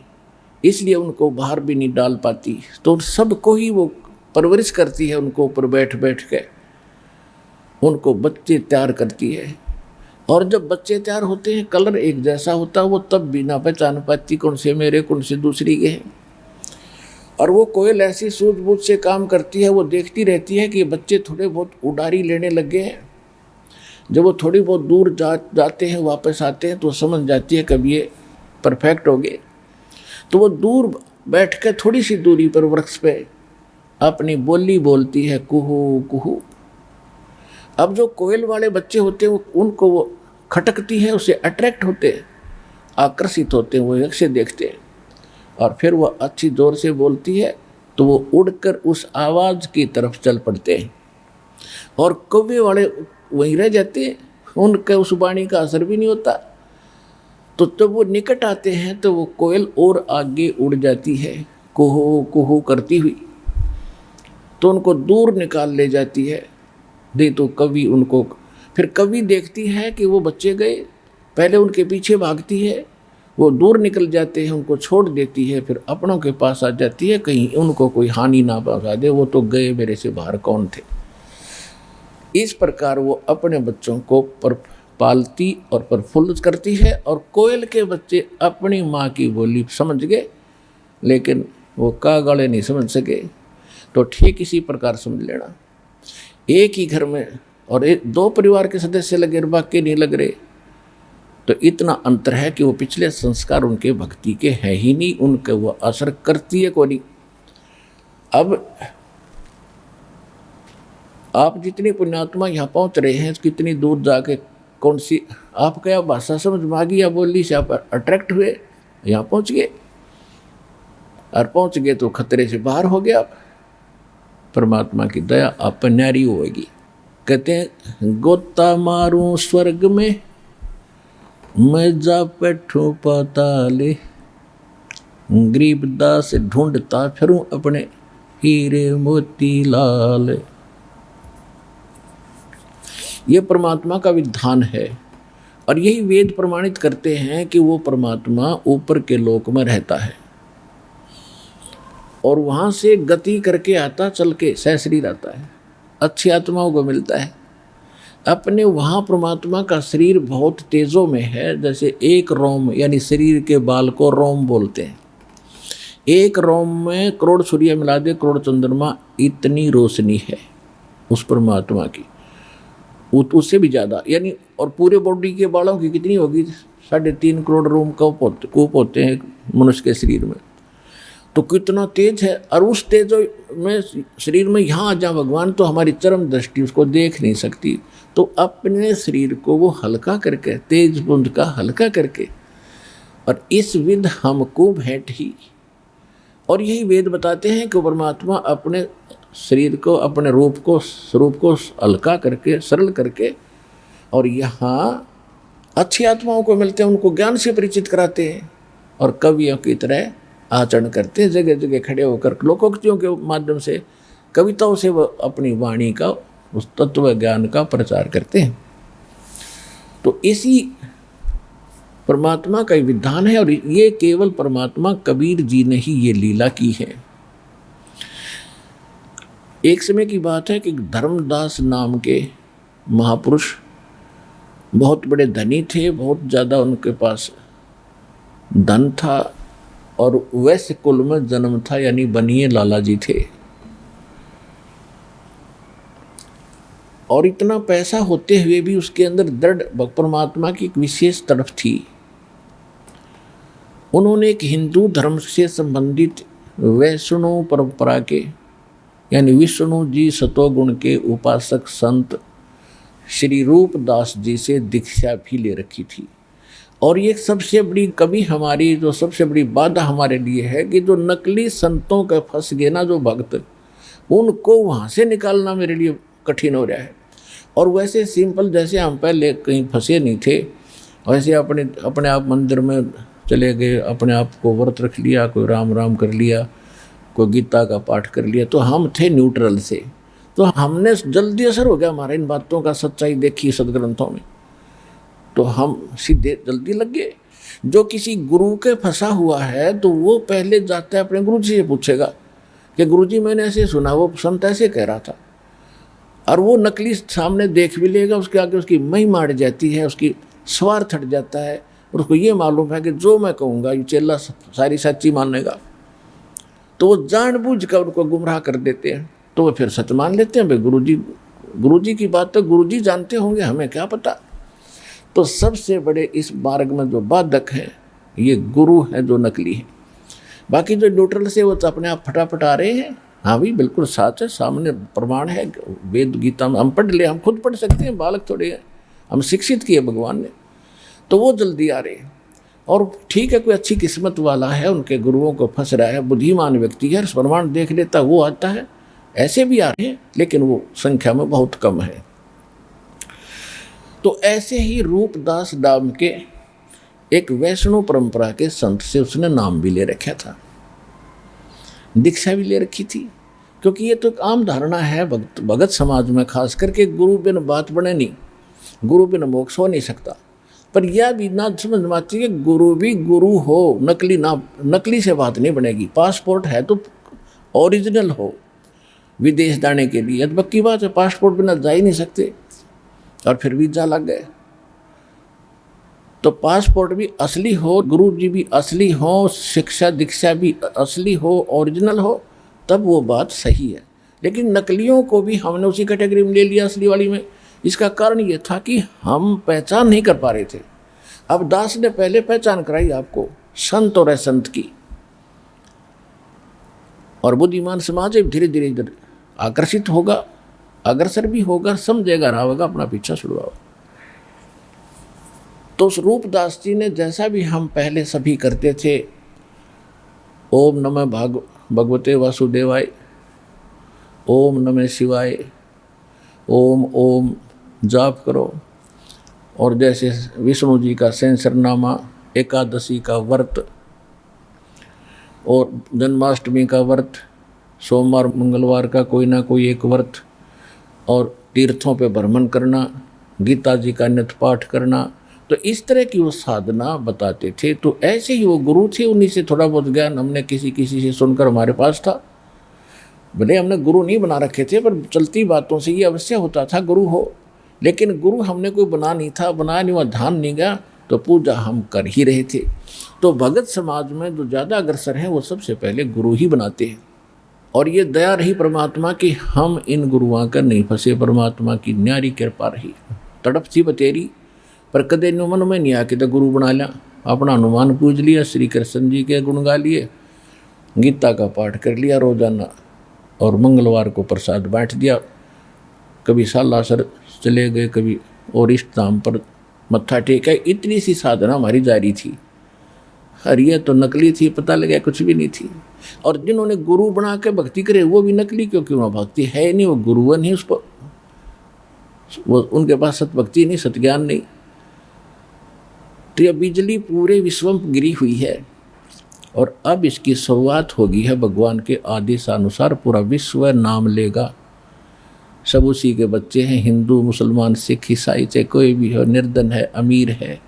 इसलिए उनको बाहर भी नहीं डाल पाती। तो सबको ही वो परवरिश करती है, उनको ऊपर बैठ बैठ के उनको बच्चे तैयार करती है। और जब बच्चे तैयार होते हैं, कलर एक जैसा होता है, वो तब भी ना पहचान पाती कौन से मेरे कौन से दूसरी के हैं। और वो कोयल ऐसी सूझबूझ से काम करती है, वो देखती रहती है कि बच्चे थोड़े बहुत उड़ारी लेने लगे हैं। जब वो थोड़ी बहुत दूर जाते हैं, वापस आते हैं, तो समझ जाती है कब ये परफेक्ट हो गए। तो वो दूर बैठ कर थोड़ी सी दूरी पर वृक्ष पे अपनी बोली बोलती है, कुहू कुहू। अब जो कोयल वाले बच्चे होते हैं, उनको वो खटकती है, उससे अट्रैक्ट होते हैं, आकर्षित होते हैं, वो एक से देखते हैं, और फिर वो अच्छी जोर से बोलती है तो वो उड़कर उस आवाज़ की तरफ चल पड़ते हैं, और कौवे वाले वहीं रह जाते हैं, उनके उस वाणी का असर भी नहीं होता। तो जब वो निकट आते हैं तो वो कोयल और आगे उड़ जाती है, कुहू कुहू करती हुई, तो उनको दूर निकाल ले जाती है। दे तो कवि उनको फिर कभी देखती है कि वो बच्चे गए, पहले उनके पीछे भागती है, वो दूर निकल जाते हैं, उनको छोड़ देती है, फिर अपनों के पास आ जाती है, कहीं उनको कोई हानि ना पहुंचा दे, वो तो गए, मेरे से बाहर कौन थे। इस प्रकार वो अपने बच्चों को पालती और प्रफुल्लित करती है। और कोयल के बच्चे अपनी माँ की बोली समझ गए, लेकिन वो कागड़े नहीं समझ सके। तो ठीक इसी प्रकार समझ लेना, एक ही घर में और दो परिवार के सदस्य लगे और बाकी नहीं लग रहे, तो इतना अंतर है कि वो पिछले संस्कार उनके भक्ति के हैं ही नहीं, उनके वो असर करती है कोई नहीं। अब आप जितनी पुण्यात्मा यहाँ पहुँच रहे हैं, कितनी दूर जाके कौन सी आप क्या भाषा समझ में आ गई या बोली से आप अट्रैक्ट हुए, यहाँ पहुँच गए, और पहुँच गए तो खतरे से बाहर हो गया। परमात्मा की दया आप पर न्यारी होगी। कहते हैं गोता मारूं स्वर्ग में, मैं जा बैठूं पाताले, गरीबदास ढूंढता फिरूं अपने हीरे मोती लाल। ये परमात्मा का विधान है, और यही वेद प्रमाणित करते हैं कि वो परमात्मा ऊपर के लोक में रहता है और वहाँ से गति करके आता, चल के सहशरीर आता है, अच्छी आत्माओं को मिलता है। अपने वहाँ परमात्मा का शरीर बहुत तेजों में है, जैसे एक रोम, यानी शरीर के बाल को रोम बोलते हैं। एक रोम में करोड़ सूर्य मिला दे, करोड़ चंद्रमा, इतनी रोशनी है उस परमात्मा की, उससे भी ज़्यादा, यानी। और पूरे बॉडी के बालों की कितनी होगी, 3.5 करोड़ रोम कूप होते हैं मनुष्य के शरीर में, तो कितना तेज है। और उस तेज में शरीर में यहाँ आ जा भगवान, तो हमारी चरम दृष्टि उसको देख नहीं सकती। तो अपने शरीर को वो हल्का करके, तेज बुंद का हल्का करके, और इस विध हमको भेंट ही। और यही वेद बताते हैं कि परमात्मा अपने शरीर को, अपने रूप को, स्वरूप को हल्का करके, सरल करके, और यहाँ अच्छी आत्माओं को मिलते हैं, उनको ज्ञान से परिचित कराते हैं, और कवियों की तरह आचरण करते हैं, जगह जगह खड़े होकर लोकोक्तियों के माध्यम से, कविताओं से वह अपनी वाणी का, उस तत्व ज्ञान का प्रचार करते हैं। तो इसी परमात्मा का विधान है, और ये केवल परमात्मा कबीर जी ने ही ये लीला की है। एक समय की बात है कि धर्मदास नाम के महापुरुष बहुत बड़े धनी थे, बहुत ज़्यादा उनके पास धन था, और वैश्य कुल में जन्म था, यानी बनिए लाला जी थे। और इतना पैसा होते हुए भी उसके अंदर दृढ़ परमात्मा की एक विशेष तड़प थी। उन्होंने एक हिंदू धर्म से संबंधित वैष्णव परंपरा के, यानी विष्णु जी सतोगुण के उपासक संत श्री रूपदास जी से दीक्षा भी ले रखी थी। और ये सबसे बड़ी कभी हमारी जो सबसे बड़ी बाधा हमारे लिए है कि जो नकली संतों के फंस गए ना जो भक्त, उनको वहाँ से निकालना मेरे लिए कठिन हो रहा है। और वैसे सिंपल जैसे हम पहले कहीं फंसे नहीं थे, वैसे अपने आप मंदिर में चले गए, अपने आप को व्रत रख लिया, कोई राम राम कर लिया, कोई गीता का पाठ कर लिया, तो हम थे न्यूट्रल से। तो हमने जल्दी असर हो गया हमारा इन बातों का, सच्चाई देखी सदग्रंथों में, तो हम सीधे जल्दी लग गए। जो किसी गुरु के फंसा हुआ है तो वो पहले जाता है अपने गुरु जी से पूछेगा कि गुरु जी मैंने ऐसे सुना, वो संत ऐसे कह रहा था, और वो नकली सामने देख भी लेगा, उसके आगे उसकी महिमा अड़ जाती है, उसकी स्वार्थ हट जाता है, और उसको ये मालूम है कि जो मैं कहूँगा ये चेला सारी सच्ची मानेगा, तो वो जानबूझ कर उनको गुमराह कर देते हैं। तो वो फिर सच मान लेते हैं, भाई गुरु जी की बात तो गुरु जी जानते होंगे, हमें क्या पता। तो सबसे बड़े इस मार्ग में जो बाधक है ये गुरु है जो नकली है। बाकी जो न्यूट्रल से वो तो अपने आप फटाफट आ रहे हैं। हाँ भी बिल्कुल सच है, सामने प्रमाण है, वेद गीता में हम पढ़ ले, हम खुद पढ़ सकते हैं, बालक थोड़े हैं, हम शिक्षित किए भगवान ने, तो वो जल्दी आ रहे हैं। और ठीक है, कोई अच्छी किस्मत वाला है, उनके गुरुओं को फंस रहा है, बुद्धिमान व्यक्ति है, प्रमाण देख लेता, वो आता है। ऐसे भी आ रहे हैं, लेकिन वो संख्या में बहुत कम है। तो ऐसे ही रूपदास नाम के एक वैष्णव परंपरा के संत से उसने नाम भी ले रखा था, दीक्षा भी ले रखी थी। क्योंकि ये तो एक आम धारणा है भगत समाज में, खास करके गुरु बिन बात बने नहीं। गुरु बिना मोक्ष हो नहीं सकता। पर यह भी ना समझ में आती है कि गुरु भी गुरु हो, नकली ना, नकली से बात नहीं बनेगी। पासपोर्ट है तो ओरिजिनल हो विदेश जाने के लिए, तो पक्की बात है पासपोर्ट बिना जा ही नहीं सकते, और फिर वीजा लग गए। तो पासपोर्ट भी असली हो, गुरु जी भी असली हो, शिक्षा दीक्षा भी असली हो, ओरिजिनल हो, तब वो बात सही है। लेकिन नकलियों को भी हमने उसी कैटेगरी में ले लिया, असली वाली में। इसका कारण ये था कि हम पहचान नहीं कर पा रहे थे। अब दास ने पहले पहचान कराई आपको संत और असंत की, और बुद्धिमान समाज धीरे धीरे इधर आकर्षित होगा, अग्रसर भी होगा, समझेगा, रहा होगा, अपना पीछा छुड़वाओ। तो उस रूपदास जी ने जैसा भी हम पहले सभी करते थे, ओम नमः भगवते वासुदेवाय, ओम नमः शिवाय, ओम ओम जाप करो, और जैसे विष्णु जी का सहस्रनामा, एकादशी का व्रत और जन्माष्टमी का व्रत, सोमवार मंगलवार का कोई ना कोई एक व्रत, और तीर्थों पे भ्रमण करना, गीता जी का नित्य पाठ करना, तो इस तरह की वो साधना बताते थे। तो ऐसे ही वो गुरु थे, उन्हीं से थोड़ा बहुत ज्ञान हमने किसी से सुनकर हमारे पास था। भले हमने गुरु नहीं बना रखे थे, पर चलती बातों से ये अवश्य होता था गुरु हो। लेकिन गुरु हमने कोई बना नहीं था, बनाया नहीं, वह ध्यान नहीं गया, तो पूजा हम कर ही रहे थे। तो भगत समाज में जो ज़्यादा अग्रसर है वो सबसे पहले गुरु ही बनाते हैं। और ये दया रही परमात्मा की, हम इन गुरुओं का नहीं फंसे, परमात्मा की न्यारी कृपा रही। तड़प सी बतेरी, पर कदे मन में नहीं आके तो गुरु बना लिया, अपना हनुमान पूज लिया, श्री कृष्ण जी के गुण गा लिए, गीता का पाठ कर लिया रोजाना, और मंगलवार को प्रसाद बांट दिया। कभी सालासर चले गए, कभी और इष्ट धाम पर मत्था टेका। इतनी सी साधना हमारी जारी थी। और ये तो नकली थी, पता लगा कुछ भी नहीं थी। और जिन्होंने गुरु बना के भक्ति करे वो भी नकली, क्योंकि वहाँ भक्ति है नहीं, वो गुरु नहीं, उस पर वो उनके पास सतभक्ति नहीं, सतज्ञान नहीं। तो यह बिजली पूरे विश्व में गिरी हुई है, और अब इसकी शुरुआत होगी है भगवान के आदेश अनुसार। पूरा विश्व नाम लेगा, सब उसी के बच्चे हैं, हिंदू मुसलमान सिख ईसाई, चाहे कोई भी हो, निर्धन है अमीर है,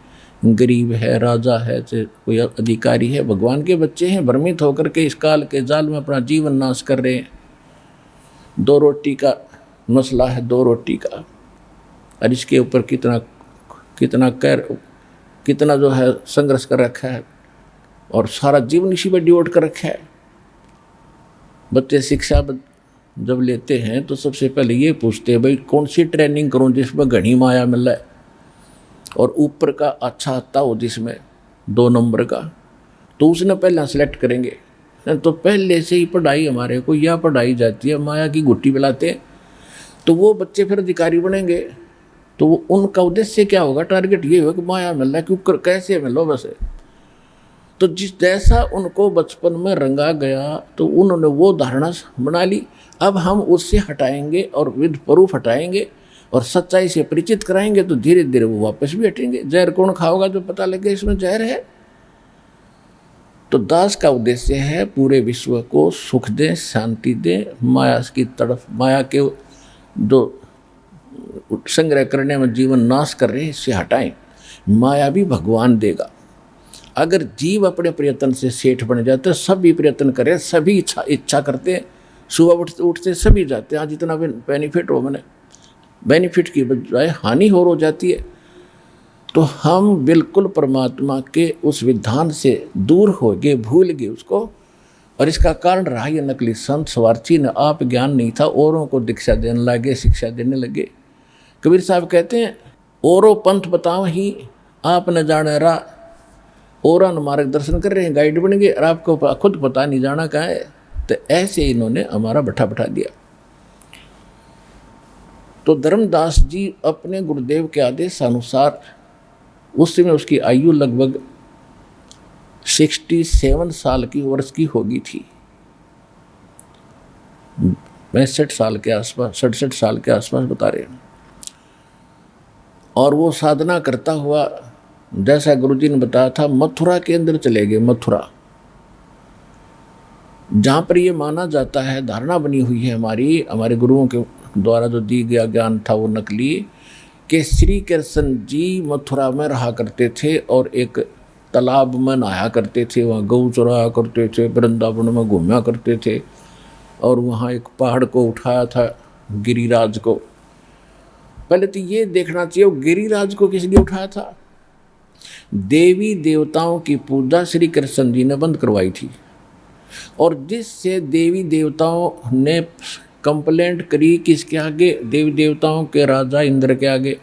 गरीब है राजा है, चाहे कोई अधिकारी है, भगवान के बच्चे हैं। भ्रमित होकर के इस काल के जाल में अपना जीवन नाश कर रहे हैं। 2 रोटी का मसला है, 2 रोटी का, और इसके ऊपर कितना जो है संघर्ष कर रखा है, और सारा जीवन इसी पर डिवोट कर रखा है। बच्चे शिक्षा जब लेते हैं तो सबसे पहले ये पूछते हैं, भाई कौन सी ट्रेनिंग करूं जिसमें घनी माया मिले, और ऊपर का अच्छा आता हो जिसमें 2 नंबर का, तो उसने पहले सेलेक्ट करेंगे। तो पहले से ही पढ़ाई हमारे को यह पढ़ाई जाती है, माया की गुट्टी पिलाते हैं, तो वो बच्चे फिर अधिकारी बनेंगे। तो वो उनका उद्देश्य क्या होगा, टारगेट ये होगा कि माया मिल रहा है, क्यों कैसे मिलो बस। तो जिस जैसा उनको बचपन में रंगा गया, तो उन्होंने वो धारणा बना ली। अब हम उससे हटाएंगे और विद प्रूफ हटाएंगे और सच्चाई से परिचित कराएंगे, तो धीरे धीरे वो वापस भी हटेंगे। जहर कौन खाओगा जो पता लगे इसमें जहर है। तो दास का उद्देश्य है पूरे विश्व को सुख दे, शांति दे, माया की तड़फ, माया के जो संग्रह करने में जीवन नाश कर रहे हैं इससे हटाएं। माया भी भगवान देगा। अगर जीव अपने प्रयत्न से सेठ बन जाते, सभी प्रयत्न करें, सभी इच्छा करते, सुबह उठते सभी जाते हैं, आज इतना बेनिफिट हो, मैंने बेनिफिट की बजाय हानि हो जाती है, तो हम बिल्कुल परमात्मा के उस विधान से दूर हो गए, भूल गए उसको। और इसका कारण रहा ये नकली संत स्वार्थी ने, आप ज्ञान नहीं था, औरों को दीक्षा देने लगे, शिक्षा देने लगे। कबीर साहब कहते हैं, औरों पंथ बताओ ही आप न जाने रा, औरों मार्गदर्शन कर रहे हैं, गाइड बन गए, और आपको खुद पता नहीं जाना कहाँ है। तो ऐसे इन्होंने हमारा बैठा दिया। तो धर्मदास जी अपने गुरुदेव के आदेश अनुसार, उस समय उसकी आयु लगभग 67 साल की वर्ष की होगी थी, 65 साल के आसपास, 67 साल के आसपास बता रहे हैं। और वो साधना करता हुआ, जैसा गुरुजी ने बताया था, मथुरा के अंदर चले गए। मथुरा, जहाँ पर ये माना जाता है, धारणा बनी हुई है हमारे गुरुओं के द्वारा जो दी गया ज्ञान था वो नकली, कि श्री कृष्ण जी मथुरा में रहा करते थे और एक तालाब में नहाया करते थे, वहाँ गऊ चराया करते थे, वृंदावन में घूमा करते थे। और वहाँ एक पहाड़ को उठाया था, गिरिराज को। पहले तो ये देखना चाहिए वो गिरिराज को किस लिए उठाया था। देवी देवताओं की पूजा श्री कृष्ण जी ने बंद करवाई थी, और जिससे देवी देवताओं ने कंप्लेंट करी किसके आगे, देवी देवताओं के राजा इंद्र के आगे।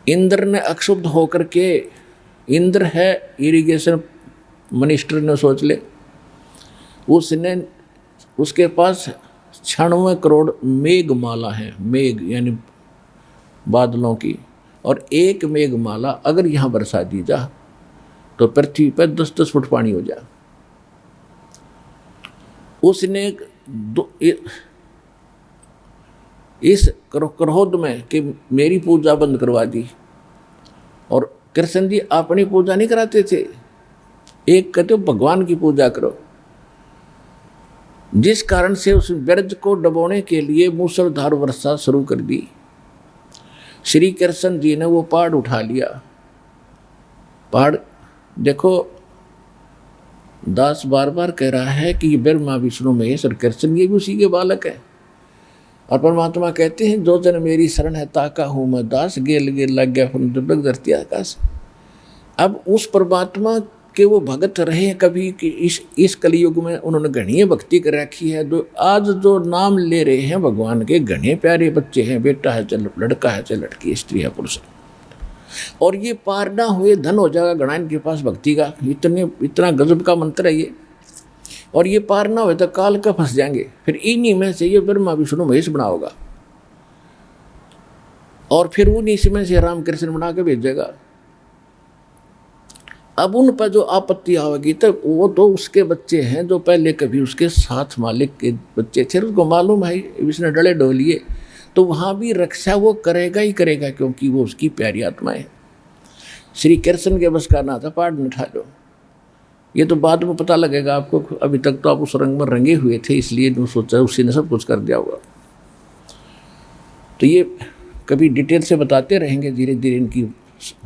इंद्र ने अक्षुब्ध होकर के, इंद्र है इरिगेशन मिनिस्टर ने सोच ले, उसने उसके पास 96 करोड़ मेघमाला है, मेघ यानी बादलों की, और एक मेघमाला अगर यहाँ बरसा दी जा तो पृथ्वी पर 10-10 फुट पानी हो जाए। उसने इस क्रोध में कि मेरी पूजा बंद करवा दी, और कृष्ण जी अपनी पूजा नहीं कराते थे, एक कहते हो भगवान की पूजा करो, जिस कारण से उस ब्रज को डुबोने के लिए मूसलाधार वर्षा शुरू कर दी। श्री कृष्ण जी ने वो पहाड़ उठा लिया। पहाड़ देखो, दास बार बार कह रहा है कि ये ब्रह्मा विष्णु महेश और कृष्ण ये भी उसी के बालक है। और परमात्मा कहते हैं जो जन मेरी शरण है ताका हूँ मैं दास, गेल गेल लग गया दुर्लभ धरती आकाश। अब उस परमात्मा के वो भगत रहे हैं कभी कि इस कलयुग में उन्होंने घनी भक्ति कर रखी है। जो आज जो नाम ले रहे हैं भगवान के, घने प्यारे बच्चे हैं, बेटा है चाहे लड़का है चाहे लड़की, स्त्री है पुरुष, और ये पार ना हुए धन हो जाएगा घना इनके पास भक्ति का। इतना गजब का मंत्र है ये, और ये पार ना हुए तो काल का फंस जाएंगे। फिर इन्हीं में से ये ब्रह्मा विष्णु महेश बना होगा, और फिर उन्हीं में से राम कृष्ण बना के भेजेगा। अब उन पर जो आपत्ति आवेगी तो वो तो उसके बच्चे हैं जो पहले कभी उसके साथ मालिक के बच्चे थे, उसको मालूम है इसने डले डोलिए, तो वहाँ भी रक्षा वो करेगा ही करेगा, क्योंकि वो उसकी प्यारी आत्मा है। श्री कृष्ण के बस का ना था पहाड़ उठा लो, ये तो बाद में पता लगेगा आपको। अभी तक तो आप उस रंग में रंगे हुए थे, इसलिए जो सोचा उसी ने सब कुछ कर दिया होगा। तो ये कभी डिटेल से बताते रहेंगे धीरे धीरे इनकी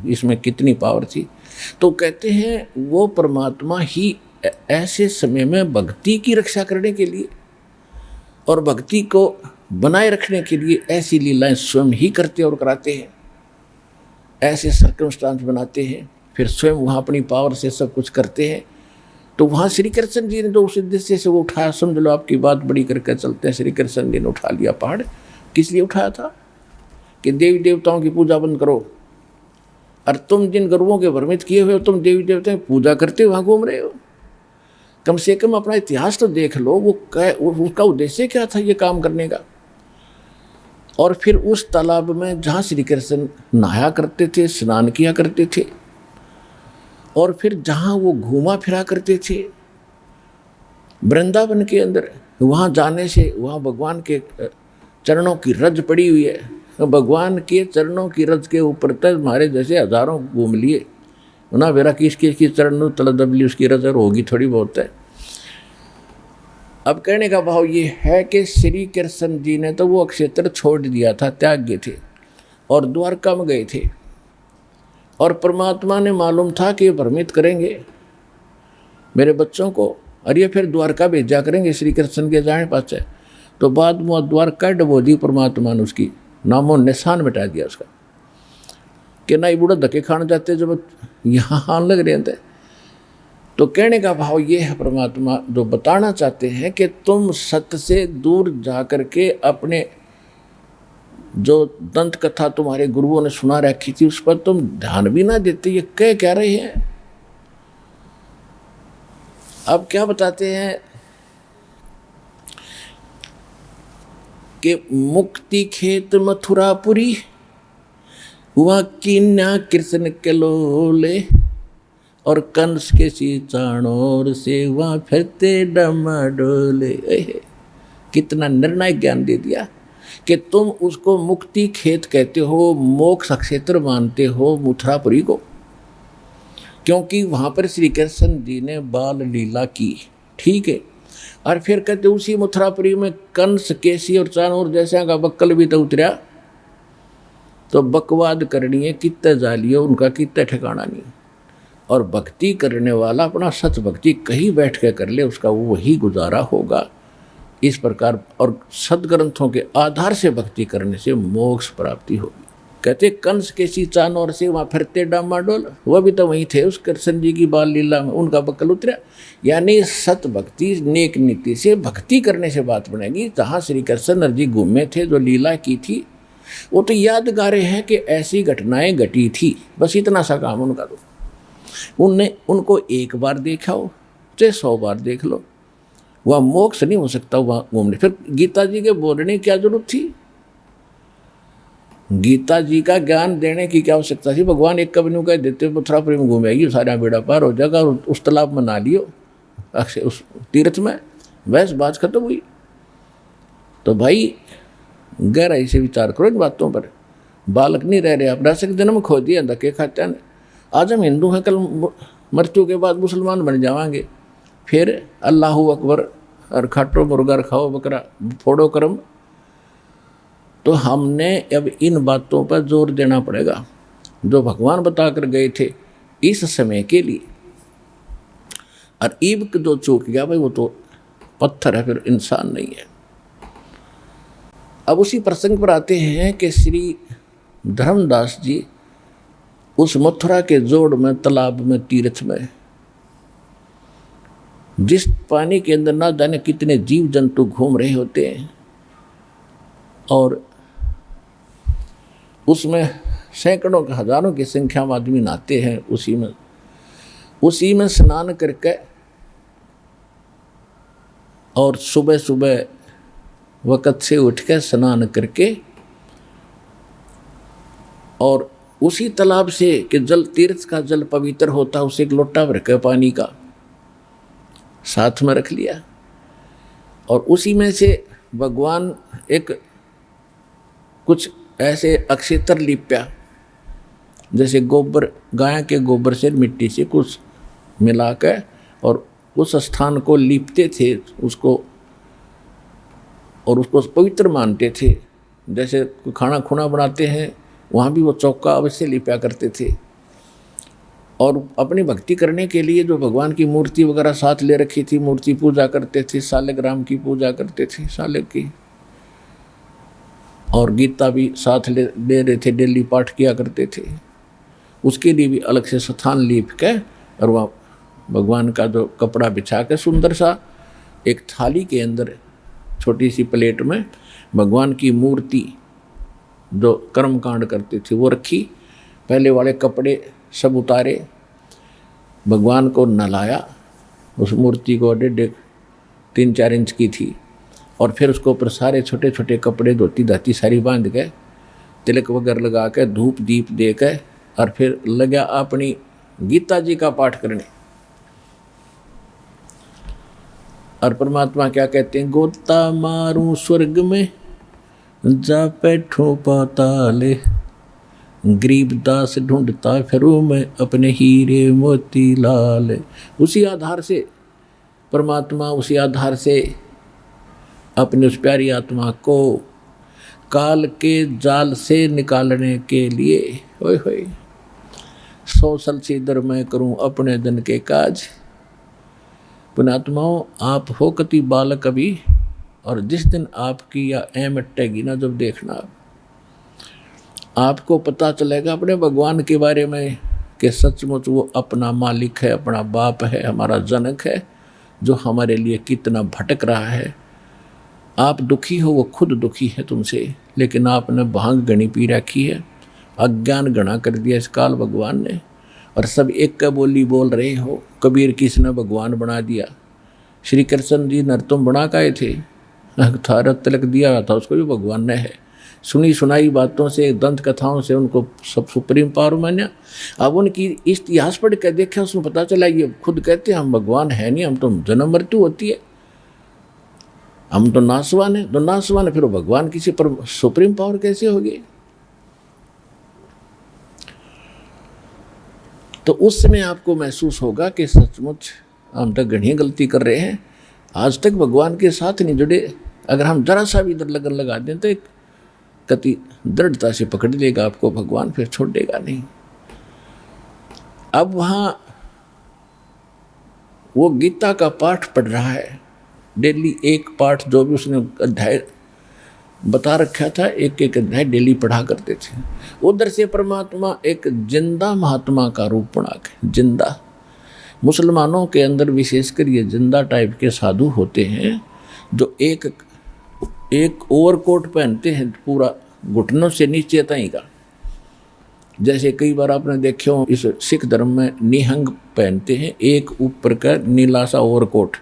इसमें कितनी पावर थी। तो कहते हैं वो परमात्मा ही ऐसे समय में भक्ति की रक्षा करने के लिए और भक्ति को बनाए रखने के लिए ऐसी लीलाएं स्वयं ही करते और कराते हैं, ऐसे सर्कमस्टांस बनाते हैं, फिर स्वयं वहाँ अपनी पावर से सब कुछ करते हैं। तो वहाँ श्री कृष्ण जी ने जो उस उद्देश्य से वो उठाया, समझ लो आपकी बात बड़ी करके चलते हैं। श्री कृष्ण जी ने उठा लिया पहाड़, किस लिए उठाया था कि देवी देवताओं की पूजा बंद करो। और तुम जिन गुरुओं के भ्रमित किए हुए हो, तुम देवी देवताओं की पूजा करते वहाँ घूम रहे हो, कम से कम अपना इतिहास तो देख लो। उसका उद्देश्य क्या था ये काम करने का। और फिर उस तालाब में जहाँ श्री कृष्ण नहाया करते थे, स्नान किया करते थे, और फिर जहाँ वो घूमा फिरा करते थे वृंदावन के अंदर, वहाँ जाने से वहाँ भगवान के चरणों की रज पड़ी हुई है। भगवान के चरणों की रज के ऊपर तक हमारे जैसे हजारों घूम लिए ना, मेरा किसकी चरण तल दबली उसकी रज होगी थोड़ी बहुत है। अब कहने का भाव ये है कि श्री कृष्ण जी ने तो वो क्षेत्र छोड़ दिया था, त्याग गए थे और द्वारका में गए थे, और परमात्मा ने मालूम था कि ये भ्रमित करेंगे मेरे बच्चों को, और ये फिर द्वारका भेजा करेंगे श्री कृष्ण के जाने पास है। तो बाद में द्वारका डबो दी परमात्मा ने, उसकी नामो निशान मिटा दिया उसका, कि ना ही बूढ़ा धक्के खाने जाते जब यहाँ आने लग रहे थे। तो कहने का भाव ये है, परमात्मा जो बताना चाहते हैं कि तुम सत्य से दूर जा कर के अपने जो दंत कथा तुम्हारे गुरुओं ने सुना रखी थी उस पर तुम ध्यान भी ना देते। ये कह रहे हैं। अब क्या बताते हैं कि मुक्ति खेत मथुरापुरी हुआ किन्या कृष्ण के लोले, और कंस के सीचाणोर से वहाँ फिरते डमाडोले। कितना निर्णायक ज्ञान दे दिया कि तुम उसको मुक्ति खेत कहते हो, मोक्ष क्षेत्र मानते हो मथुरापुरी को, क्योंकि वहाँ पर श्री कृष्ण जी ने बाल लीला की। ठीक है। और फिर कहते उसी मथुरापुरी में कंस केसी और चाणूर जैसा का बक्कल भी तो उतरा। तो बकवाद करनी है कितने जालियो, उनका कितने ठिकाना नहीं। और भक्ति करने वाला अपना सच भक्ति कहीं बैठ के कर ले, उसका वही गुजारा होगा। इस प्रकार और सदग्रंथों के आधार से भक्ति करने से मोक्ष प्राप्ति होगी। कहते कंस के सी चानोर से वहाँ फिरते डामाडोल, वह भी तो वहीं थे उस कृष्ण जी की बाल लीला में, उनका बकल उतरा। यानी सत भक्ति नेक नीति से भक्ति करने से बात बनेगी। जहाँ श्री कृष्ण जी घूमे थे, जो लीला की थी, वो तो यादगार है कि ऐसी घटनाएं घटी थी, बस इतना सा काम उनका। तो उनको एक बार देखा हो चाहे 100 बार देख लो, वह मोक्ष नहीं हो सकता वहाँ घूमने। फिर गीता जी के बोलने की क्या जरूरत थी? गीता जी का ज्ञान देने की क्या आवश्यकता थी? भगवान एक कभी कह देते मथुरापुरी में घूम आइए, सारा बेड़ा पार हो जाएगा, और उस तालाब में नहा लियो अक्षय उस तीर्थ में, वैसे बात खत्म हुई। तो भाई गहराई से विचार करो इन बातों पर। बालक नहीं रह रहे, आप रह सकते जन्म खो दिया, धक्के खाते हैं। आज हम हिंदू हैं, कल मृत्यु के बाद मुसलमान बन जावांगे, फिर अल्लाहू अकबर और खाटो मुर्गा खाओ बकरा फोड़ो कर्म। तो हमने अब इन बातों पर जोर देना पड़ेगा जो भगवान बता कर गए थे इस समय के लिए। और ईब जो चूक गया भाई, वो तो पत्थर है, फिर इंसान नहीं है। अब उसी प्रसंग पर आते हैं कि श्री धर्मदास जी उस मथुरा के जोड़ में, तालाब में, तीर्थ में, जिस पानी के अंदर ना जाने कितने जीव जंतु घूम रहे होते हैं, और उसमें सैकड़ों हजारों की संख्या में आदमी नहाते हैं। उसी में स्नान करके और सुबह सुबह वक़्त से उठ के स्नान करके, और उसी तालाब से कि जल तीर्थ का जल पवित्र होता, उसे एक लोटा भर के पानी का साथ में रख लिया, और उसी में से भगवान एक कुछ ऐसे अक्षेत्र लिप्या, जैसे गोबर, गाय के गोबर से मिट्टी से कुछ मिला कर, और उस स्थान को लीपते थे उसको, और उसको पवित्र मानते थे। जैसे खाना खुना बनाते हैं, वहाँ भी वो चौका अवश्य लिपा करते थे। और अपनी भक्ति करने के लिए जो भगवान की मूर्ति वगैरह साथ ले रखी थी, मूर्ति पूजा करते थे, सालग्राम की पूजा करते थे, सालग की, और गीता भी साथ ले रहे थे, डेली पाठ किया करते थे। उसके लिए भी अलग से स्थान लीप के, और वहाँ भगवान का जो कपड़ा बिछा के सुंदर सा एक थाली के अंदर छोटी सी प्लेट में भगवान की मूर्ति जो कर्म कांड करते थे वो रखी। पहले वाले कपड़े सब उतारे, भगवान को नहलाया, उस मूर्ति को 3-4 इंच की थी, और फिर उसको ऊपर सारे छोटे छोटे कपड़े धोती धाती सारी बांध के, तिलक वगैरह लगा के, धूप दीप दे के, और फिर लगा अपनी गीता जी का पाठ करने। और परमात्मा क्या कहते हैं? गोता मारूं स्वर्ग में, जा बैठूं पाताले, गरीबदास ढूंढता फिरूं मैं अपने हीरे मोती लाल। उसी आधार से परमात्मा, उसी आधार से अपनी उस प्यारी आत्मा को काल के जाल से निकालने के लिए, ओए होए, 100 साल से इधर मैं करूं अपने दिन के काज। पुण्यात्माओं, आप हो कति बालक अभी, और जिस दिन आपकी या ऐम अटेगी ना, जब देखना आपको पता चलेगा अपने भगवान के बारे में कि सचमुच वो अपना मालिक है, अपना बाप है, हमारा जनक है, जो हमारे लिए कितना भटक रहा है। आप दुखी हो, वो खुद दुखी है तुमसे, लेकिन आपने भांग गणी पी रखी है, अज्ञान गणा कर दिया इस काल भगवान ने, और सब एक का बोली बोल रहे हो। कबीर किसने भगवान बना दिया? श्री कृष्ण जी नरतुम बना काए थे, थारा तिलक दिया था उसको भी भगवान ने है। सुनी सुनाई बातों से, दंत कथाओं से उनको सब सुप्रीम पावर माना। अब उनकी इतिहास पढ़ के देखा, उसमें पता चला ये खुद कहते हैं हम भगवान है नहीं, हम तो जन्म मृत्यु होती है, हम तो नासवान है। तो नासवान है, फिर भगवान किसी पर सुप्रीम पावर कैसे होगी? तो उस समय आपको महसूस होगा कि सचमुच हम तक घनी गलती कर रहे हैं, आज तक भगवान के साथ नहीं जुड़े। अगर हम जरा सा भी इधर लगन लगा दें तो एक कति दृढ़ता से पकड़ लेगा आपको भगवान, फिर छोड़ेगा नहीं। अब वहाँ वो गीता का पाठ पढ़ रहा है, डेली एक पाठ, जो भी उसने अध्याय बता रखा था, एक एक अध्याय डेली पढ़ा करते थे। उधर से परमात्मा एक जिंदा महात्मा का रूप बना के, जिंदा, मुसलमानों के अंदर विशेषकर ये जिंदा टाइप के साधु होते हैं जो एक ओवरकोट पहनते हैं पूरा घुटनों से नीचे तक का। जैसे कई बार आपने देखे हो इस सिख धर्म में निहंग पहनते हैं, एक ऊपर का नीला सा ओवरकोट,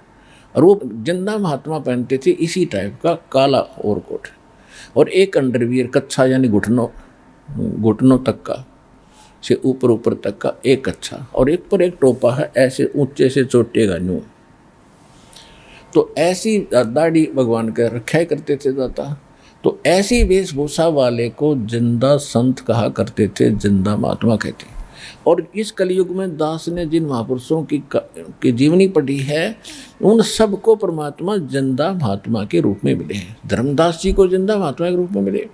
और वो जिंदा महात्मा पहनते थे इसी टाइप का काला ओवरकोट, और एक अंडरवियर कच्छा, यानी घुटनों तक का, से ऊपर तक का एक अच्छा, और एक पर एक टोपा है ऐसे ऊंचे से चोटेगा न्यू। तो ऐसी दाढ़ी भगवान के रखा करते थे दाता। तो ऐसी वेशभूषा वाले को जिंदा संत कहा करते थे, जिंदा महात्मा कहते। और इस कलयुग में दास ने जिन महापुरुषों की जीवनी पढ़ी है, उन सबको परमात्मा जिंदा महात्मा के रूप में मिले हैं। धर्मदास जी को जिंदा महात्मा के रूप में मिले,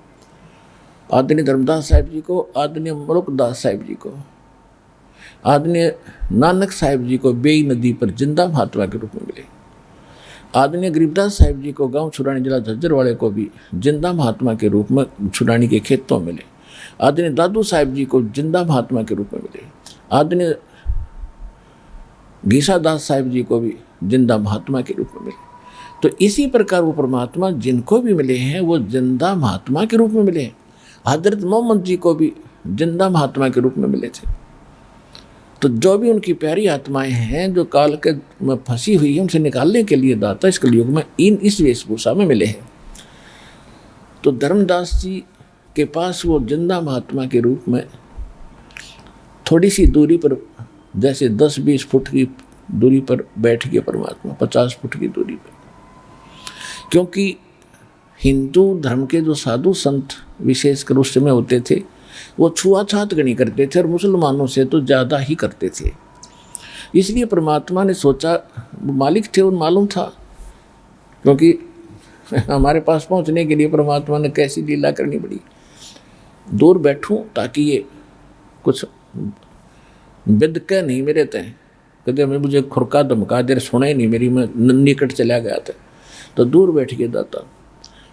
आदरणीय धर्मदास साहिब जी को, आदरणीय मलुकदास साहिब जी को, आदरणीय नानक साहिब जी को बेई नदी पर जिंदा महात्मा के रूप में मिले, आदरणीय गरीबदास साहिब जी को गांव छुड़ानी जिला झज्जर वाले को भी जिंदा महात्मा के रूप में छुड़ानी के खेतों मिले, आदरणीय दादू साहिब जी को जिंदा महात्मा के रूप में मिले, आदरणीय घीसा दास साहिब जी को भी जिंदा महात्मा के रूप में मिले। तो इसी प्रकार वो परमात्मा जिनको भी मिले हैं वो जिंदा महात्मा के रूप में मिले हैं। हजरत मोहम्मद जी को भी जिंदा महात्मा के रूप में मिले थे। तो जो भी उनकी प्यारी आत्माएं हैं जो काल के में फंसी हुई है, उनसे निकालने के लिए दाता इस कलयुग में इस वेशभूषा में मिले हैं। तो धर्मदास जी के पास वो जिंदा महात्मा के रूप में थोड़ी सी दूरी पर, जैसे 10-20 फुट की दूरी पर बैठ गए परमात्मा, 50 फुट की दूरी पर। क्योंकि हिंदू धर्म के जो साधु संत विशेषकर उस समय होते थे वो छुआछात गणी करते थे और मुसलमानों से तो ज़्यादा ही करते थे। इसलिए परमात्मा ने सोचा, मालिक थे उन मालूम था, क्योंकि हमारे पास पहुंचने के लिए परमात्मा ने कैसी लीला करनी पड़ी। दूर बैठूं ताकि ये कुछ बिद के नहीं मेरे तय, कदे मैं मुझे खुरका धमका देर सुना ही नहीं मेरी, मैं निकट चला गया था। तो दूर बैठ के दाता,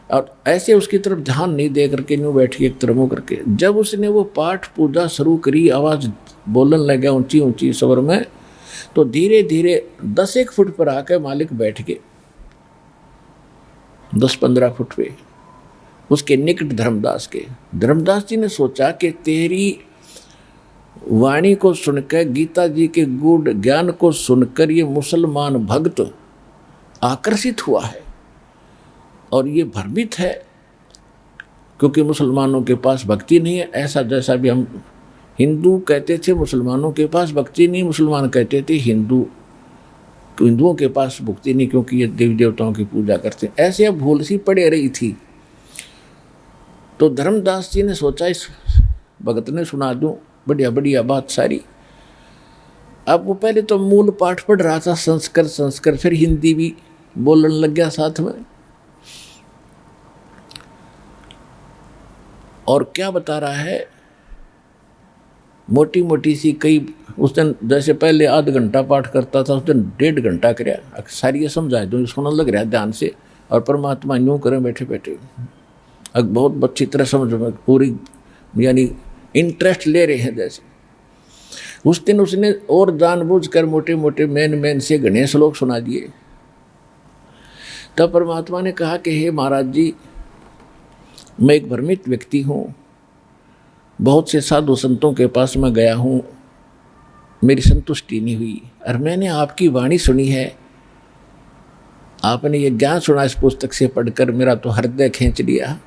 और ऐसे उसकी तरफ ध्यान नहीं दे करके यूँ बैठ के एक तरफ मुँह करके, जब उसने वो पाठ पूजा शुरू करी, आवाज़ बोलने लगा ऊंची ऊंची स्वर में, तो धीरे धीरे 10-1 फुट पर आकर मालिक बैठ के 10-15 फुट पे उसके निकट धर्मदास के। धर्मदास जी ने सोचा कि तेरी वाणी को सुनकर, गीता जी के गूढ़ ज्ञान को सुनकर ये मुसलमान भक्त आकर्षित हुआ है और ये भ्रमित है, क्योंकि मुसलमानों के पास भक्ति नहीं है। ऐसा जैसा भी हम हिंदू कहते थे मुसलमानों के पास भक्ति नहीं, मुसलमान कहते थे हिंदुओं के पास भक्ति नहीं क्योंकि ये देवी देवताओं की पूजा करते हैं। ऐसे अब भूल सी पड़े रही थी। तो धर्मदास जी ने सोचा इस भगत ने सुना दूं बढ़िया बढ़िया बात सारी। अब वो पहले तो मूल पाठ पढ़ रहा था संस्कृत, फिर हिंदी भी बोलने लग गया साथ में। और क्या बता रहा है, मोटी मोटी सी कई, उस दिन जैसे पहले आध घंटा पाठ करता था, उस दिन 1.5 घंटा कराया। सारी ये समझाए दो, सुनने लग रहा है ध्यान से, और परमात्मा यूँ करें बैठे बैठे। अब बहुत अच्छी तरह समझ में पूरी, यानी इंटरेस्ट ले रहे हैं जैसे। उस दिन उसने और जानबूझकर मोटे मोटे मेन से घने श्लोक सुना दिए। तब परमात्मा ने कहा कि हे महाराज जी, मैं एक भ्रमित व्यक्ति हूँ, बहुत से साधु संतों के पास मैं गया हूँ, मेरी संतुष्टि नहीं हुई, और मैंने आपकी वाणी सुनी है, आपने ये ज्ञान सुना इस पुस्तक से पढ़कर, मेरा तो हृदय खींच लिया।